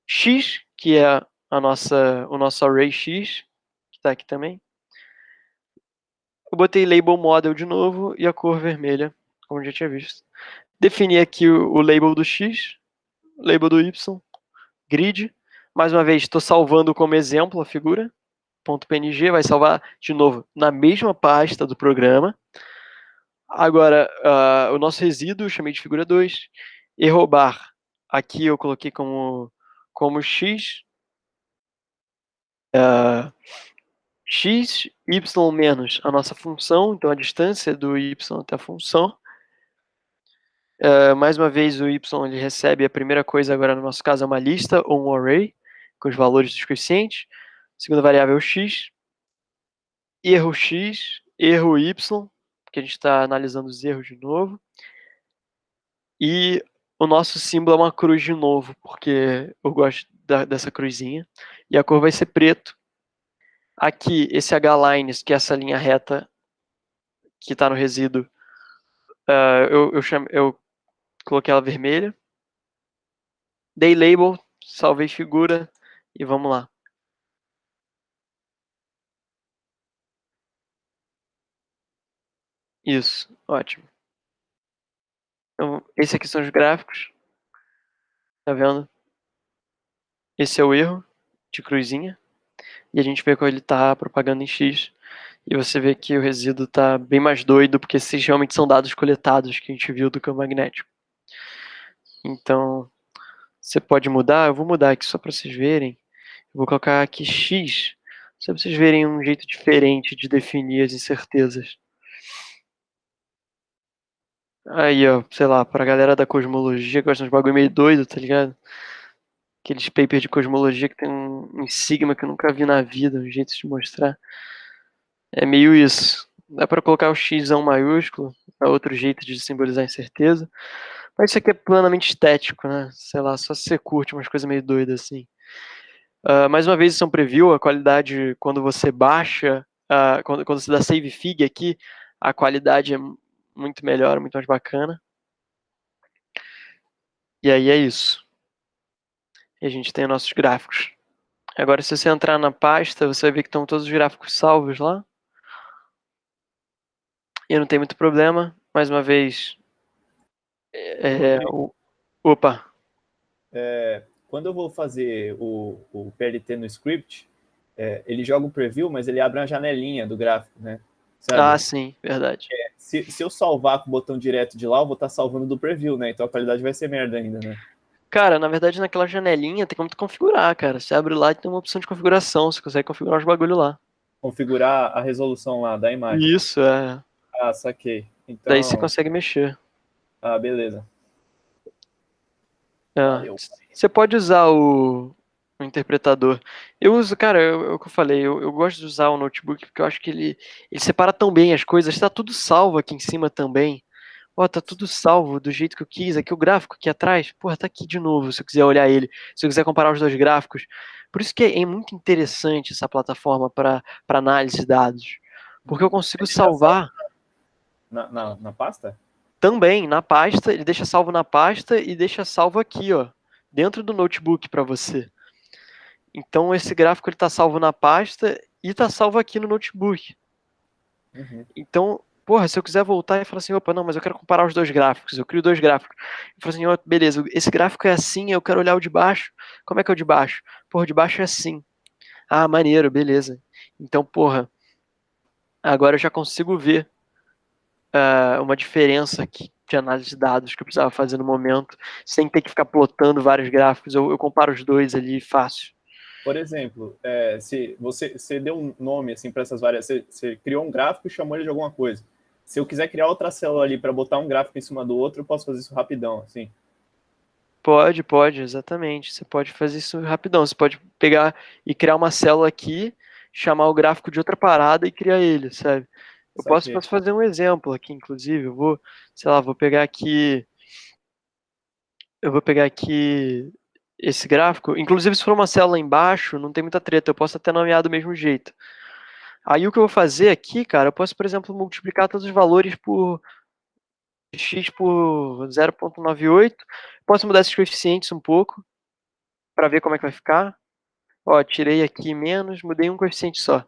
X, que é o nosso array X, que está aqui também. Eu botei label model de novo e a cor vermelha, como já tinha visto. Defini aqui o label do X, label do Y, grid. Mais uma vez, estou salvando como exemplo a figura. .png vai salvar de novo na mesma pasta do programa. Agora, o nosso resíduo eu chamei de figura 2. Errobar, aqui eu coloquei como x. X, y menos a nossa função, então a distância do y até a função. Mais uma vez, o y ele recebe a primeira coisa, agora no nosso caso é uma lista ou um array, com os valores dos coeficientes. Segunda variável é o x. Erro x, erro y, que a gente está analisando os erros de novo. E o nosso símbolo é uma cruz de novo, porque eu gosto dessa cruzinha. E a cor vai ser preto. Aqui, esse H-lines, que é essa linha reta que está no resíduo, eu coloquei ela vermelha. Dei label, salvei figura e vamos lá. Isso, ótimo. Então, esse aqui são os gráficos. Tá vendo? Esse é o erro de cruzinha. E a gente vê como ele está propagando em X. E você vê que o resíduo está bem mais doido, porque esses realmente são dados coletados que a gente viu do campo magnético. Então, você pode mudar. Eu vou mudar aqui só para vocês verem. Eu vou colocar aqui X, só para vocês verem um jeito diferente de definir as incertezas. Aí, ó, sei lá, pra galera da cosmologia, que gosta de uns bagulho meio doido, tá ligado? Aqueles papers de cosmologia que tem um sigma que eu nunca vi na vida, um jeito de mostrar. É meio isso. Dá para colocar o x maiúsculo, é outro jeito de simbolizar incerteza. Mas isso aqui é plenamente estético, né? Sei lá, só se você curte umas coisas meio doidas assim. Mais uma vez, isso é um preview, a qualidade, quando você baixa, quando você dá save fig aqui, a qualidade é muito melhor, muito mais bacana. E aí é isso. E a gente tem os nossos gráficos. Agora, se você entrar na pasta, você vai ver que estão todos os gráficos salvos lá. E não tem muito problema. Mais uma vez. Opa. Quando eu vou fazer o PLT no script, ele joga o preview, mas ele abre uma janelinha do gráfico, né? Sabe? Ah, sim, verdade. Se eu salvar com o botão direto de lá, eu vou estar salvando do preview, né? Então a qualidade vai ser merda ainda, né? Cara, na verdade, naquela janelinha tem como tu configurar, cara. Você abre lá e tem uma opção de configuração. Você consegue configurar os bagulho lá. Configurar a resolução lá da imagem. Isso, é. Ah, saquei. Então, Daí você consegue mexer. beleza. É. Valeu. Você pode usar o interpretador. Eu uso, cara, é o que eu falei, eu gosto de usar o notebook porque eu acho que ele separa tão bem as coisas. Está tudo salvo aqui em cima também. Ó, tá tudo salvo do jeito que eu quis. Aqui o gráfico aqui atrás, porra, tá aqui de novo, se eu quiser olhar ele, se eu quiser comparar os dois gráficos. Por isso que é muito interessante essa plataforma para análise de dados. Porque eu consigo salvar Na pasta? também na pasta, ele deixa salvo na pasta e deixa salvo aqui, ó, dentro do notebook para você. Então esse gráfico ele tá salvo na pasta e tá salvo aqui no notebook. Uhum. Então, porra, se eu quiser voltar e falar assim, opa, não, mas eu quero comparar os dois gráficos, eu crio dois gráficos. Eu falo assim, ó, beleza, esse gráfico é assim, eu quero olhar o de baixo. Como é que é o de baixo? Porra, o de baixo é assim. Ah, maneiro, beleza. Então, porra, agora eu já consigo ver uma diferença aqui de análise de dados que eu precisava fazer no momento, sem ter que ficar plotando vários gráficos. Eu comparo os dois ali fácil. Por exemplo, se você deu um nome assim para essas variáveis, você criou um gráfico e chamou ele de alguma coisa. Se eu quiser criar outra célula ali para botar um gráfico em cima do outro, eu posso fazer isso rapidão, assim. Pode, exatamente. Você pode fazer isso rapidão. Você pode pegar e criar uma célula aqui, chamar o gráfico de outra parada e criar ele, sabe? Eu posso fazer um exemplo aqui, inclusive. Eu vou, sei lá, vou pegar aqui esse gráfico. Inclusive, se for uma célula embaixo, não tem muita treta. Eu posso até nomear do mesmo jeito. Aí o que eu vou fazer aqui, cara, eu posso, por exemplo, multiplicar todos os valores por x por 0,98. Posso mudar esses coeficientes um pouco para ver como é que vai ficar. Ó, tirei aqui menos, mudei um coeficiente só.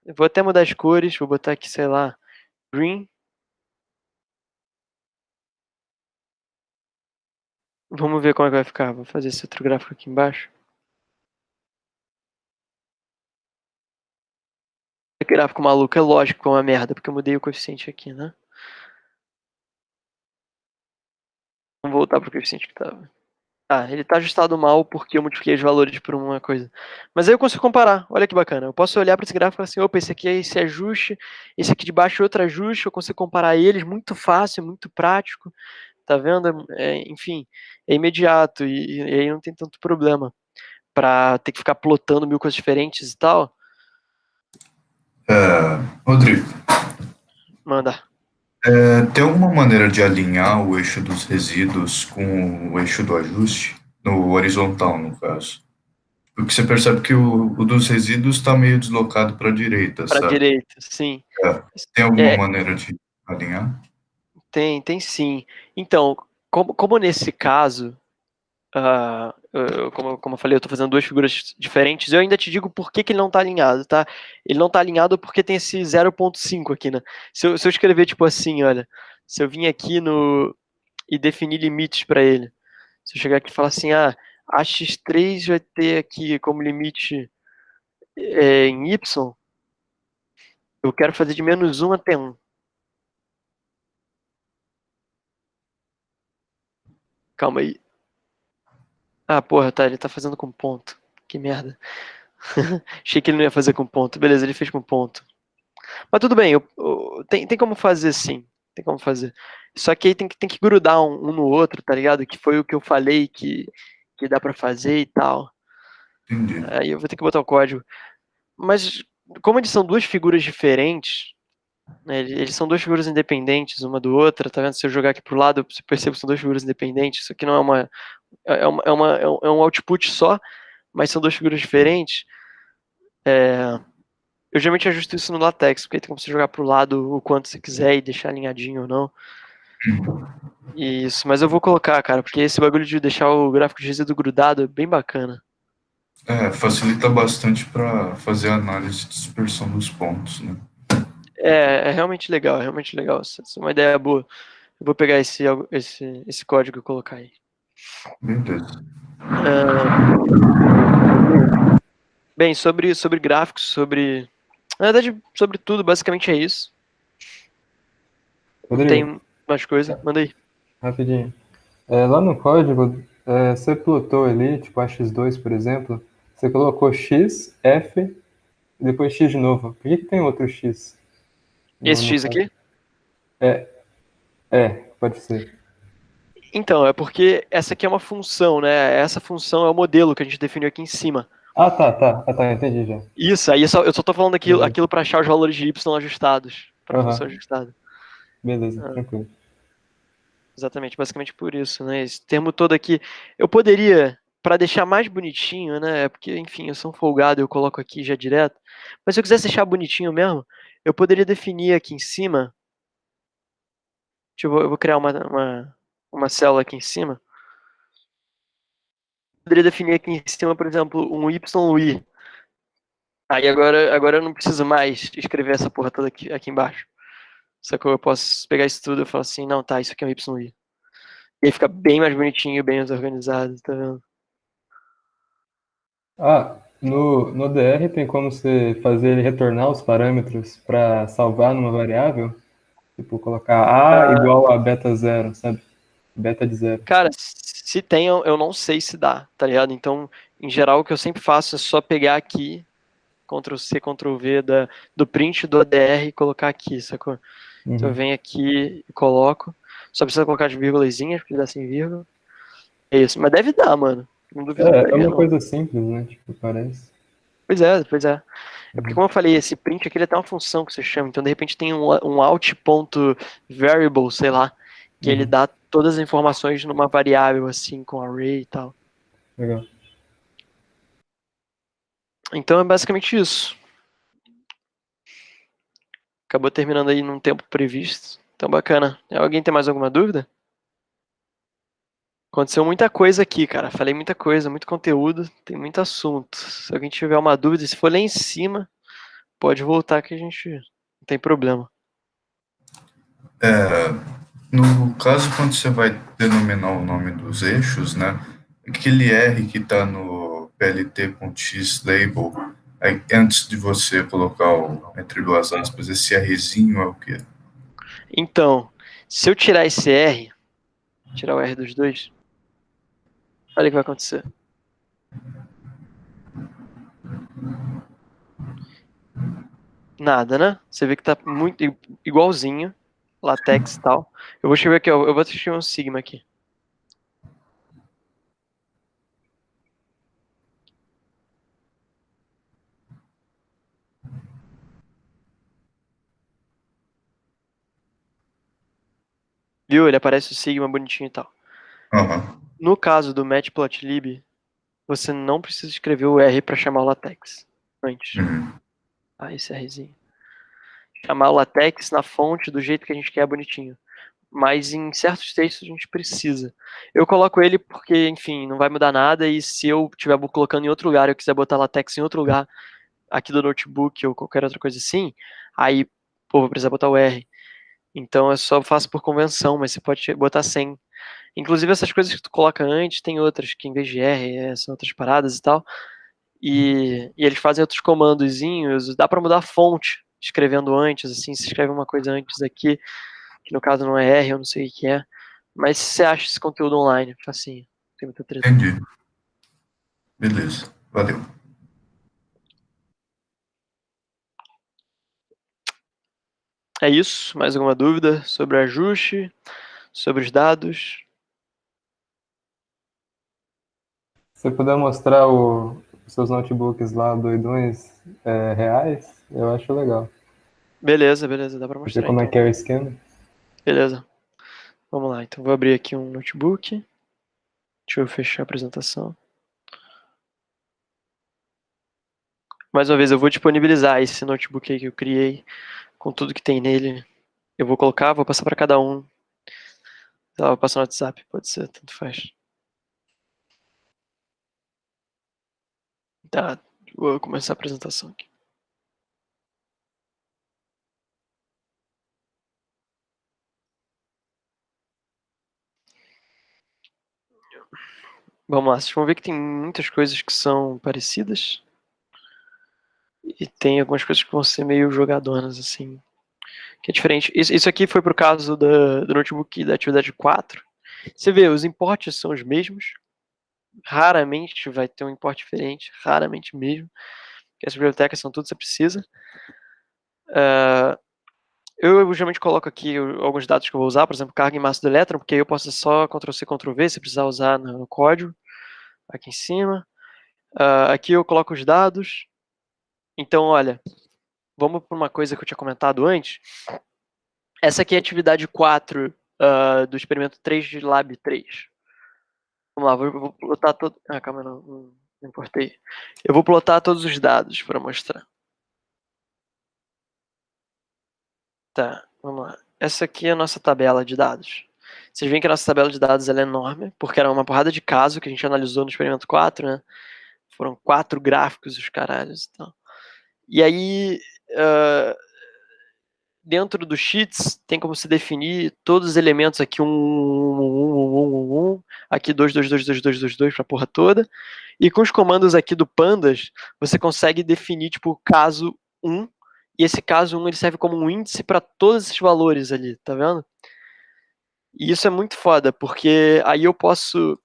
Eu vou até mudar as cores, vou botar aqui, sei lá, green. Vamos ver como é que vai ficar. Vou fazer esse outro gráfico aqui embaixo. Esse gráfico maluco é lógico que é uma merda, porque eu mudei o coeficiente aqui, né? Vamos voltar pro coeficiente que tava. Ah, ele tá ajustado mal porque eu multipliquei os valores por uma coisa. Mas aí eu consigo comparar. Olha que bacana. Eu posso olhar para esse gráfico e falar assim, opa, esse aqui é esse ajuste, esse aqui de baixo é outro ajuste, eu consigo comparar eles, muito fácil, muito prático. Tá vendo? Enfim, é imediato e aí não tem tanto problema para ter que ficar plotando mil coisas diferentes e tal. Rodrigo, Manda. tem alguma maneira de alinhar o eixo dos resíduos com o eixo do ajuste? No horizontal, no caso. Porque você percebe que o dos resíduos está meio deslocado para a direita, Para a sabe? direita, sim. Tem alguma maneira de alinhar? Tem sim. Então, como nesse caso, como eu falei, eu estou fazendo duas figuras diferentes, eu ainda te digo por que ele não está alinhado, tá? Ele não está alinhado porque tem esse 0,5 aqui, né? Se eu escrever tipo assim, olha, se eu vim aqui e definir limites para ele, se eu chegar aqui e falar assim, a x3 vai ter aqui como limite em y, eu quero fazer de -1 até 1. Calma aí. Ah, porra, tá, ele tá fazendo com ponto. Que merda. Achei que ele não ia fazer com ponto. Beleza, ele fez com ponto. Mas tudo bem, tem como fazer sim. Tem como fazer. Só que aí tem que grudar um no outro, tá ligado? Que foi o que eu falei que dá pra fazer e tal. Entendi. Aí eu vou ter que botar o código. Mas como eles são duas figuras diferentes, né, eles são duas figuras independentes uma do outra, tá vendo? Se eu jogar aqui pro lado, você percebe que são duas figuras independentes. Isso aqui não é é um output só, mas são duas figuras diferentes. Eu geralmente ajusto isso no LaTeX, porque aí tem como você jogar pro lado o quanto você quiser e deixar alinhadinho ou não. Isso, mas eu vou colocar, cara, porque esse bagulho de deixar o gráfico de resíduo grudado é bem bacana. Facilita bastante para fazer a análise de dispersão dos pontos, né? É realmente legal, é realmente legal. Essa é uma ideia boa. Eu vou pegar esse código e colocar aí. Beleza. Bem, sobre gráficos, na verdade, sobre tudo, basicamente é isso. Não Rodrigo, tem mais coisa. Manda aí. rapidinho. Lá no código, você plotou ali, tipo a X2, por exemplo, você colocou X, F e depois X de novo. Por que que tem outro X Esse no X código? aqui? É, pode ser. Então, é porque essa aqui é uma função, né? Essa função é o modelo que a gente definiu aqui em cima. Ah, tá, entendi já. Isso, aí eu só tô falando Beleza. aquilo para achar os valores de y ajustados, para a função Aham, ajustada. beleza, Ah, tranquilo. exatamente, basicamente por isso, né? Esse termo todo aqui, eu poderia, para deixar mais bonitinho, né? Porque, enfim, eu sou um folgado, eu coloco aqui já direto. Mas se eu quisesse deixar bonitinho mesmo, eu poderia definir aqui em cima. Eu vou criar uma célula aqui em cima. Poderia definir aqui em cima, por exemplo, um YI. Aí agora eu não preciso mais escrever essa porra toda aqui embaixo. Sacou? Eu posso pegar isso tudo e falar assim, não, tá, isso aqui é um YI. E aí fica bem mais bonitinho, bem mais organizado, tá vendo? No DR tem como você fazer ele retornar os parâmetros para salvar numa variável? Tipo, colocar A Ah, igual a beta zero, sabe? Beta de zero. cara, se tem, eu não sei se dá, tá ligado? Então, em geral, o que eu sempre faço é só pegar aqui, Ctrl C, Ctrl V do print do ADR e colocar aqui, sacou? Então eu Uhum. venho aqui e coloco. Só precisa colocar as vírgulazinhas, porque dá sem vírgula. É isso. Mas deve dar, mano. Não duvido que É daria, uma não. coisa simples, né? Tipo, parece. Pois é, pois é. É porque, Uhum. como eu falei, esse print aqui ele tem uma função que você chama. Então, de repente, tem um out.variable, sei lá, que ele Uhum. dá todas as informações numa variável, assim, com array e tal. Legal. Então, é basicamente isso. Acabou terminando aí num tempo previsto. Então, bacana. Alguém tem mais alguma dúvida? Aconteceu muita coisa aqui, cara. Falei muita coisa, muito conteúdo, tem muito assunto. Se alguém tiver uma dúvida, se for lá em cima, pode voltar que a gente não tem problema. É, no caso, quando você vai denominar o nome dos eixos, né, aquele R que está no PLT.x label, aí, antes de você colocar entre duas aspas, esse Rzinho é o quê? Então, se eu tirar esse R, tirar o R dos dois, olha o que vai acontecer. Nada, né? Você vê que tá muito igualzinho, latex e tal. Eu vou escrever aqui, ó, eu vou escrever um sigma aqui. Viu? Ele aparece o sigma bonitinho e tal. Aham. No caso do matplotlib, você não precisa escrever o R para chamar o latex antes. Uhum. Ah, esse Rzinho. Chamar o latex na fonte do jeito que a gente quer bonitinho. Mas em certos textos a gente precisa. Eu coloco ele porque, enfim, não vai mudar nada e se eu estiver colocando em outro lugar, eu quiser botar latex em outro lugar, aqui do notebook ou qualquer outra coisa assim, aí, pô, vou precisar botar o R. Então eu só faço por convenção, mas você pode botar sem. Inclusive essas coisas que tu coloca antes, tem outras que em vez de R são outras paradas e tal. E eles fazem outros comandozinhos, dá para mudar a fonte escrevendo antes, assim, se escreve uma coisa antes aqui, que no caso não é R, eu não sei o que é. Mas você acha esse conteúdo online, facinho, não tem muita treta não. Entendi. Beleza. Valeu. É isso, mais alguma dúvida sobre ajuste, sobre os dados? Se você puder mostrar os seus notebooks lá, doidões, reais, eu acho legal. Beleza, beleza, dá para Ver mostrar como é então. que é o esquema. Beleza, vamos lá, então vou abrir aqui um notebook, deixa eu fechar a apresentação. Mais uma vez, eu vou disponibilizar esse notebook aí que eu criei, com tudo que tem nele. Eu vou colocar, vou passar para cada um. Sei lá, vou passar no WhatsApp, pode ser, tanto faz. Tá, vou começar a apresentação aqui. Vamos lá, vocês vão ver que tem muitas coisas que são parecidas. E tem algumas coisas que vão ser meio jogadonas, assim, que é diferente. Isso aqui foi pro caso do notebook da atividade 4. Você vê, os importes são os mesmos. Raramente vai ter um import diferente, raramente mesmo. Porque as bibliotecas são tudo que você precisa. Eu geralmente coloco aqui alguns dados que eu vou usar, por exemplo, carga em massa do elétron, porque aí eu posso só Ctrl+C, Ctrl+V, se precisar usar no código, aqui em cima. Aqui eu coloco os dados. Então, olha, vamos para uma coisa que eu tinha comentado antes. Essa aqui é a atividade 4 do experimento 3 de Lab 3. Vamos lá, vou plotar todo... calma, não importei. Eu vou plotar todos os dados para mostrar. Tá, vamos lá. Essa aqui é a nossa tabela de dados. Vocês veem que a nossa tabela de dados ela é enorme, porque era uma porrada de caso que a gente analisou no experimento 4, né? Foram 4 gráficos os caralhos e tal. E aí, dentro do Sheets, tem como se definir todos os elementos aqui, aqui 2, 2, 2, 2, 2, 2, 2, pra porra toda. E com os comandos aqui do Pandas, você consegue definir, tipo, caso 1, e esse caso 1 ele serve como um índice para todos esses valores ali, tá vendo? E isso é muito foda, porque aí eu posso,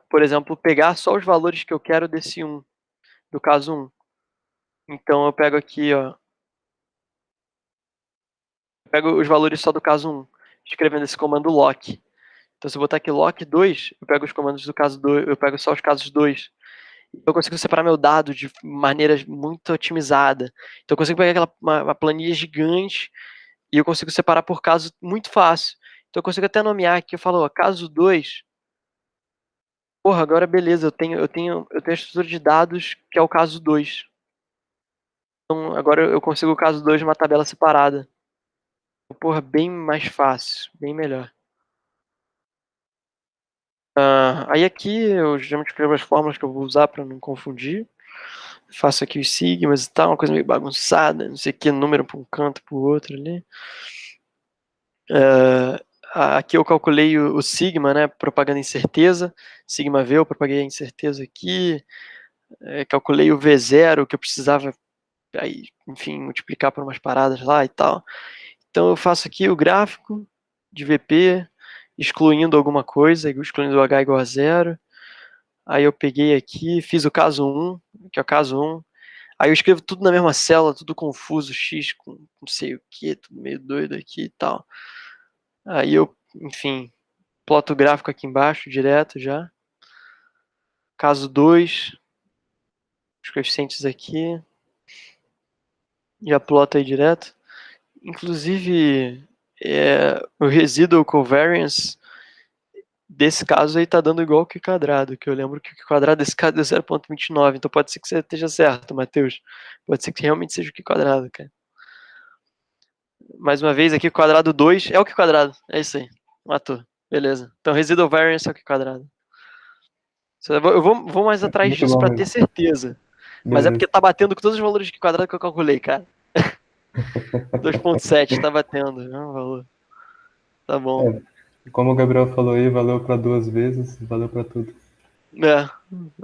por exemplo, pegar só os valores que eu quero desse 1, do caso 1. Então eu pego aqui, ó, pego os valores só do caso 1, escrevendo esse comando lock. Então se eu botar aqui lock 2, eu pego os comandos do caso 2, eu pego só os casos 2. Eu consigo separar meu dado de maneira muito otimizada. Então eu consigo pegar uma planilha gigante e eu consigo separar por caso muito fácil. Então eu consigo até nomear aqui, eu falo, ó, caso 2. Porra, agora beleza, eu tenho a estrutura de dados que é o caso 2. Então agora eu consigo o caso 2 numa tabela separada. Porra, bem mais fácil, bem melhor. Aí aqui eu já escrevo as fórmulas que eu vou usar para não confundir. Faço aqui os sigmas e tal, uma coisa meio bagunçada, não sei o que, número para um canto, para o outro ali. Aqui eu calculei o sigma, né, propagando incerteza. Sigma V eu propaguei a incerteza aqui. Calculei o V0 que eu precisava, aí, enfim, multiplicar por umas paradas lá e tal. Então eu faço aqui o gráfico de VP, excluindo alguma coisa, excluindo o H igual a 0. Aí eu peguei aqui, fiz o caso 1, que é o caso 1. Aí eu escrevo tudo na mesma célula, tudo confuso, X com não sei o que, tudo meio doido aqui e tal. Aí eu, enfim, ploto o gráfico aqui embaixo, direto já. Caso 2, os coeficientes aqui. Já ploto aí direto. Inclusive, o residual covariance desse caso aí tá dando igual que o quadrado, que eu lembro que o quadrado desse caso é 0,29, então pode ser que você esteja certo, Matheus. Pode ser que realmente seja o que quadrado, cara. Mais uma vez aqui, o quadrado 2 é o que quadrado, é isso aí. Matou, beleza. Então residual variance é o que quadrado. Eu vou mais atrás Muito disso bom pra mesmo. ter certeza. Mas é Beleza. porque tá batendo com todos os valores de quadrado que eu calculei, cara. 2,7 tá batendo, é um valor. Tá bom. Como o Gabriel falou aí, valeu para 2 vezes, valeu para tudo.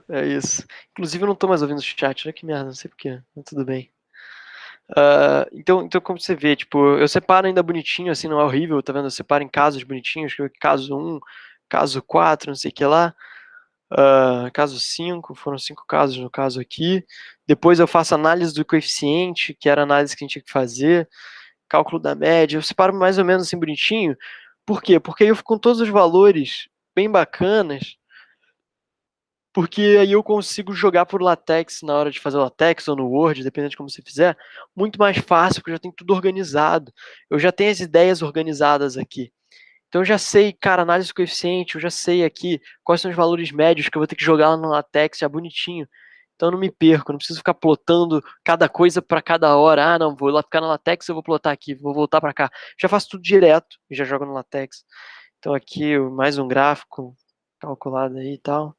É isso. Inclusive eu não tô mais ouvindo o chat, olha que merda, não sei porquê, mas tudo bem. Então como você vê, tipo, eu separo ainda bonitinho, assim, não é horrível, tá vendo? Eu separo em casos bonitinhos, caso 1, caso 4, não sei o que lá. Caso 5, foram 5 casos no caso aqui. Depois eu faço análise do coeficiente, que era a análise que a gente tinha que fazer, cálculo da média, eu separo mais ou menos assim bonitinho. Por quê? Porque aí eu fico com todos os valores bem bacanas, porque aí eu consigo jogar por LaTeX na hora de fazer LaTeX ou no Word, dependendo de como você fizer, muito mais fácil, porque eu já tenho tudo organizado. Eu já tenho as ideias organizadas aqui. Então eu já sei, cara, análise do coeficiente, eu já sei aqui quais são os valores médios que eu vou ter que jogar lá no LaTeX, já bonitinho. Então eu não me perco, não preciso ficar plotando cada coisa para cada hora. Ah, não, vou lá ficar no LaTeX, eu vou plotar aqui, vou voltar para cá. Já faço tudo direto e já jogo no LaTeX. Então aqui mais um gráfico calculado aí e tal.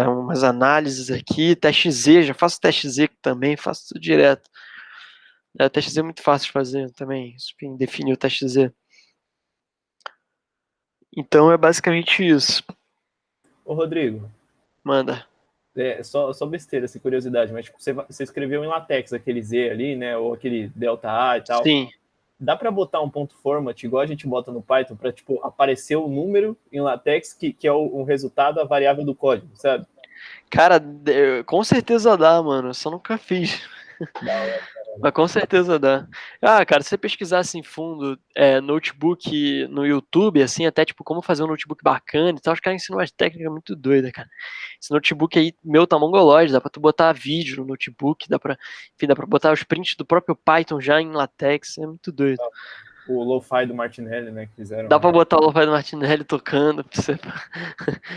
Umas análises aqui, teste Z, já faço teste Z também, faço tudo direto. Teste Z é muito fácil de fazer também, definir o teste Z. Então é basicamente isso. Ô, Rodrigo, Manda. Só besteira, assim, curiosidade, mas tipo, você escreveu em LaTeX aquele Z ali, né? Ou aquele delta A e tal. Sim. Dá para botar um ponto format, igual a gente bota no Python, para tipo, aparecer o número em LaTeX, que é o resultado, a variável do código, sabe? Cara, com certeza dá, mano. Eu só nunca fiz. Mas com certeza dá. Ah, cara, se você pesquisar assim fundo, notebook no YouTube, assim, até tipo como fazer um notebook bacana e tal, os caras ensinam umas técnicas muito doidas, cara. Esse notebook aí, meu, tá mongolóide, dá pra tu botar vídeo no notebook, enfim, dá pra botar os prints do próprio Python já em LaTeX, é muito doido. O lo-fi do Martinelli, né, que fizeram. Dá pra botar o Lo-Fi do Martinelli tocando pra você,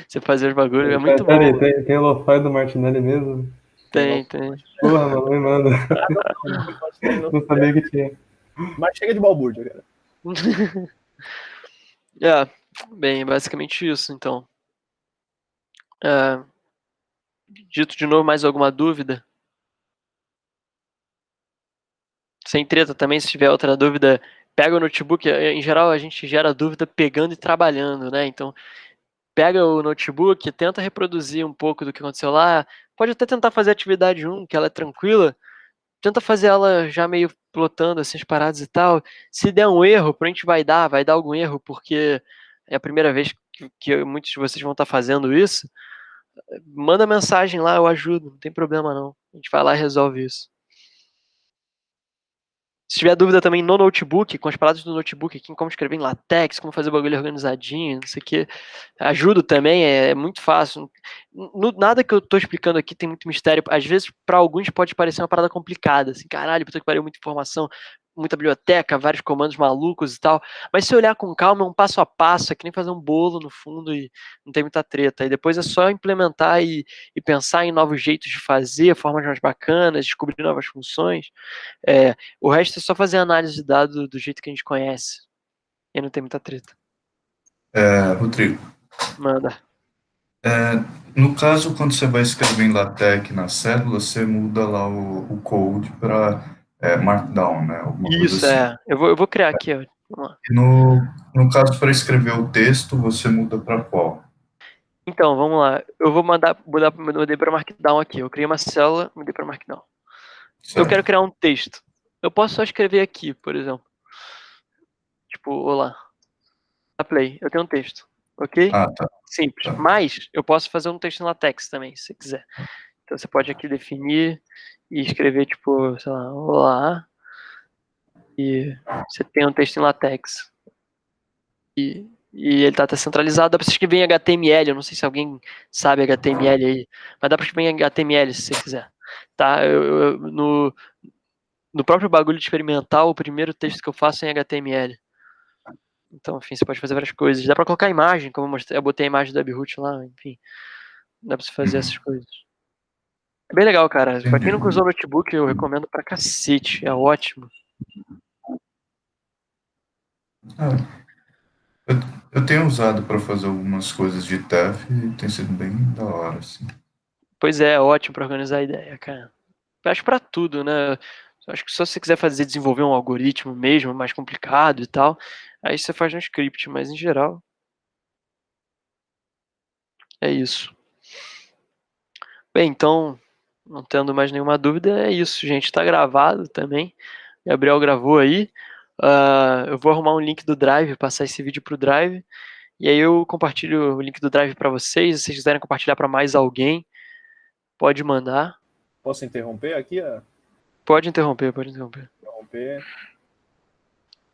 você fazer os bagulhos, é muito Peraí, bom. tem o lo-fi do Martinelli mesmo? Tem. Porra, mano, me manda. Não sabia que tinha. Mas chega de balbúrdia, cara. Bem, basicamente isso, então. Dito de novo, mais alguma dúvida? Sem treta também, se tiver outra dúvida, pega o notebook. Em geral, a gente gera dúvida pegando e trabalhando, né? Então, pega o notebook, tenta reproduzir um pouco do que aconteceu lá. Pode até tentar fazer a atividade 1, que ela é tranquila. Tenta fazer ela já meio plotando assim, as paradas e tal. Se der um erro, provavelmente vai dar algum erro, porque é a primeira vez que muitos de vocês vão estar fazendo isso. Manda mensagem lá, eu ajudo, não tem problema não. A gente vai lá e resolve isso. Se tiver dúvida também no notebook, com as palavras do notebook aqui, em como escrever em LaTeX, como fazer o bagulho organizadinho, não sei o que, ajudo também, é muito fácil. Nada que eu tô explicando aqui tem muito mistério. Às vezes, para alguns, pode parecer uma parada complicada, assim, caralho, puta que pariu, muita informação, muita biblioteca, vários comandos malucos e tal. Mas se olhar com calma, é um passo a passo, é que nem fazer um bolo no fundo e não tem muita treta. E depois é só implementar e pensar em novos jeitos de fazer, formas mais bacanas, descobrir novas funções. O resto é só fazer análise de dados do jeito que a gente conhece. E não tem muita treta. Rodrigo, Manda. no caso, quando você vai escrever em LaTeX na célula, você muda lá o code para Markdown, né? Alguma coisa Isso, assim. Eu vou criar aqui, ó. Vamos lá. E no caso, para escrever o texto, você muda para qual? Então, vamos lá. Eu vou mudei para Markdown aqui. Eu criei uma célula, mudei para Markdown. Eu quero Certo. criar um texto. Eu posso só escrever aqui, por exemplo. Tipo, olá. A play. Eu tenho um texto. Ok? Ah, tá. Simples. Tá. Mas eu posso fazer um texto em LaTeX também, se você quiser. Então você pode aqui definir e escrever, tipo, sei lá, olá. E você tem um texto em LaTeX. E ele tá centralizado. Dá pra você escrever em HTML. Eu não sei se alguém sabe HTML aí, mas dá pra escrever em HTML se você quiser. Tá? No próprio bagulho de experimental, o primeiro texto que eu faço é em HTML. Então, enfim, você pode fazer várias coisas. Dá pra colocar imagem, como eu mostrei. Eu botei a imagem do Webhoot lá, enfim. Dá pra você fazer essas coisas. É bem legal, cara. Pra quem nunca Entendi. usou notebook, eu recomendo pra cacete. É ótimo. Ah, eu tenho usado para fazer algumas coisas de TEF e tem sido bem da hora, assim. Pois é ótimo pra organizar a ideia, cara. Eu acho pra tudo, né? Eu acho que só se você quiser desenvolver um algoritmo mesmo, mais complicado e tal, aí você faz no script, mas em geral é isso. Bem, então, não tendo mais nenhuma dúvida, é isso, gente. Tá gravado também. Gabriel gravou aí. Eu vou arrumar um link do Drive, passar esse vídeo pro Drive. E aí eu compartilho o link do Drive para vocês. Se vocês quiserem compartilhar para mais alguém, pode mandar. Posso interromper aqui? Pode interromper, pode interromper. Interromper.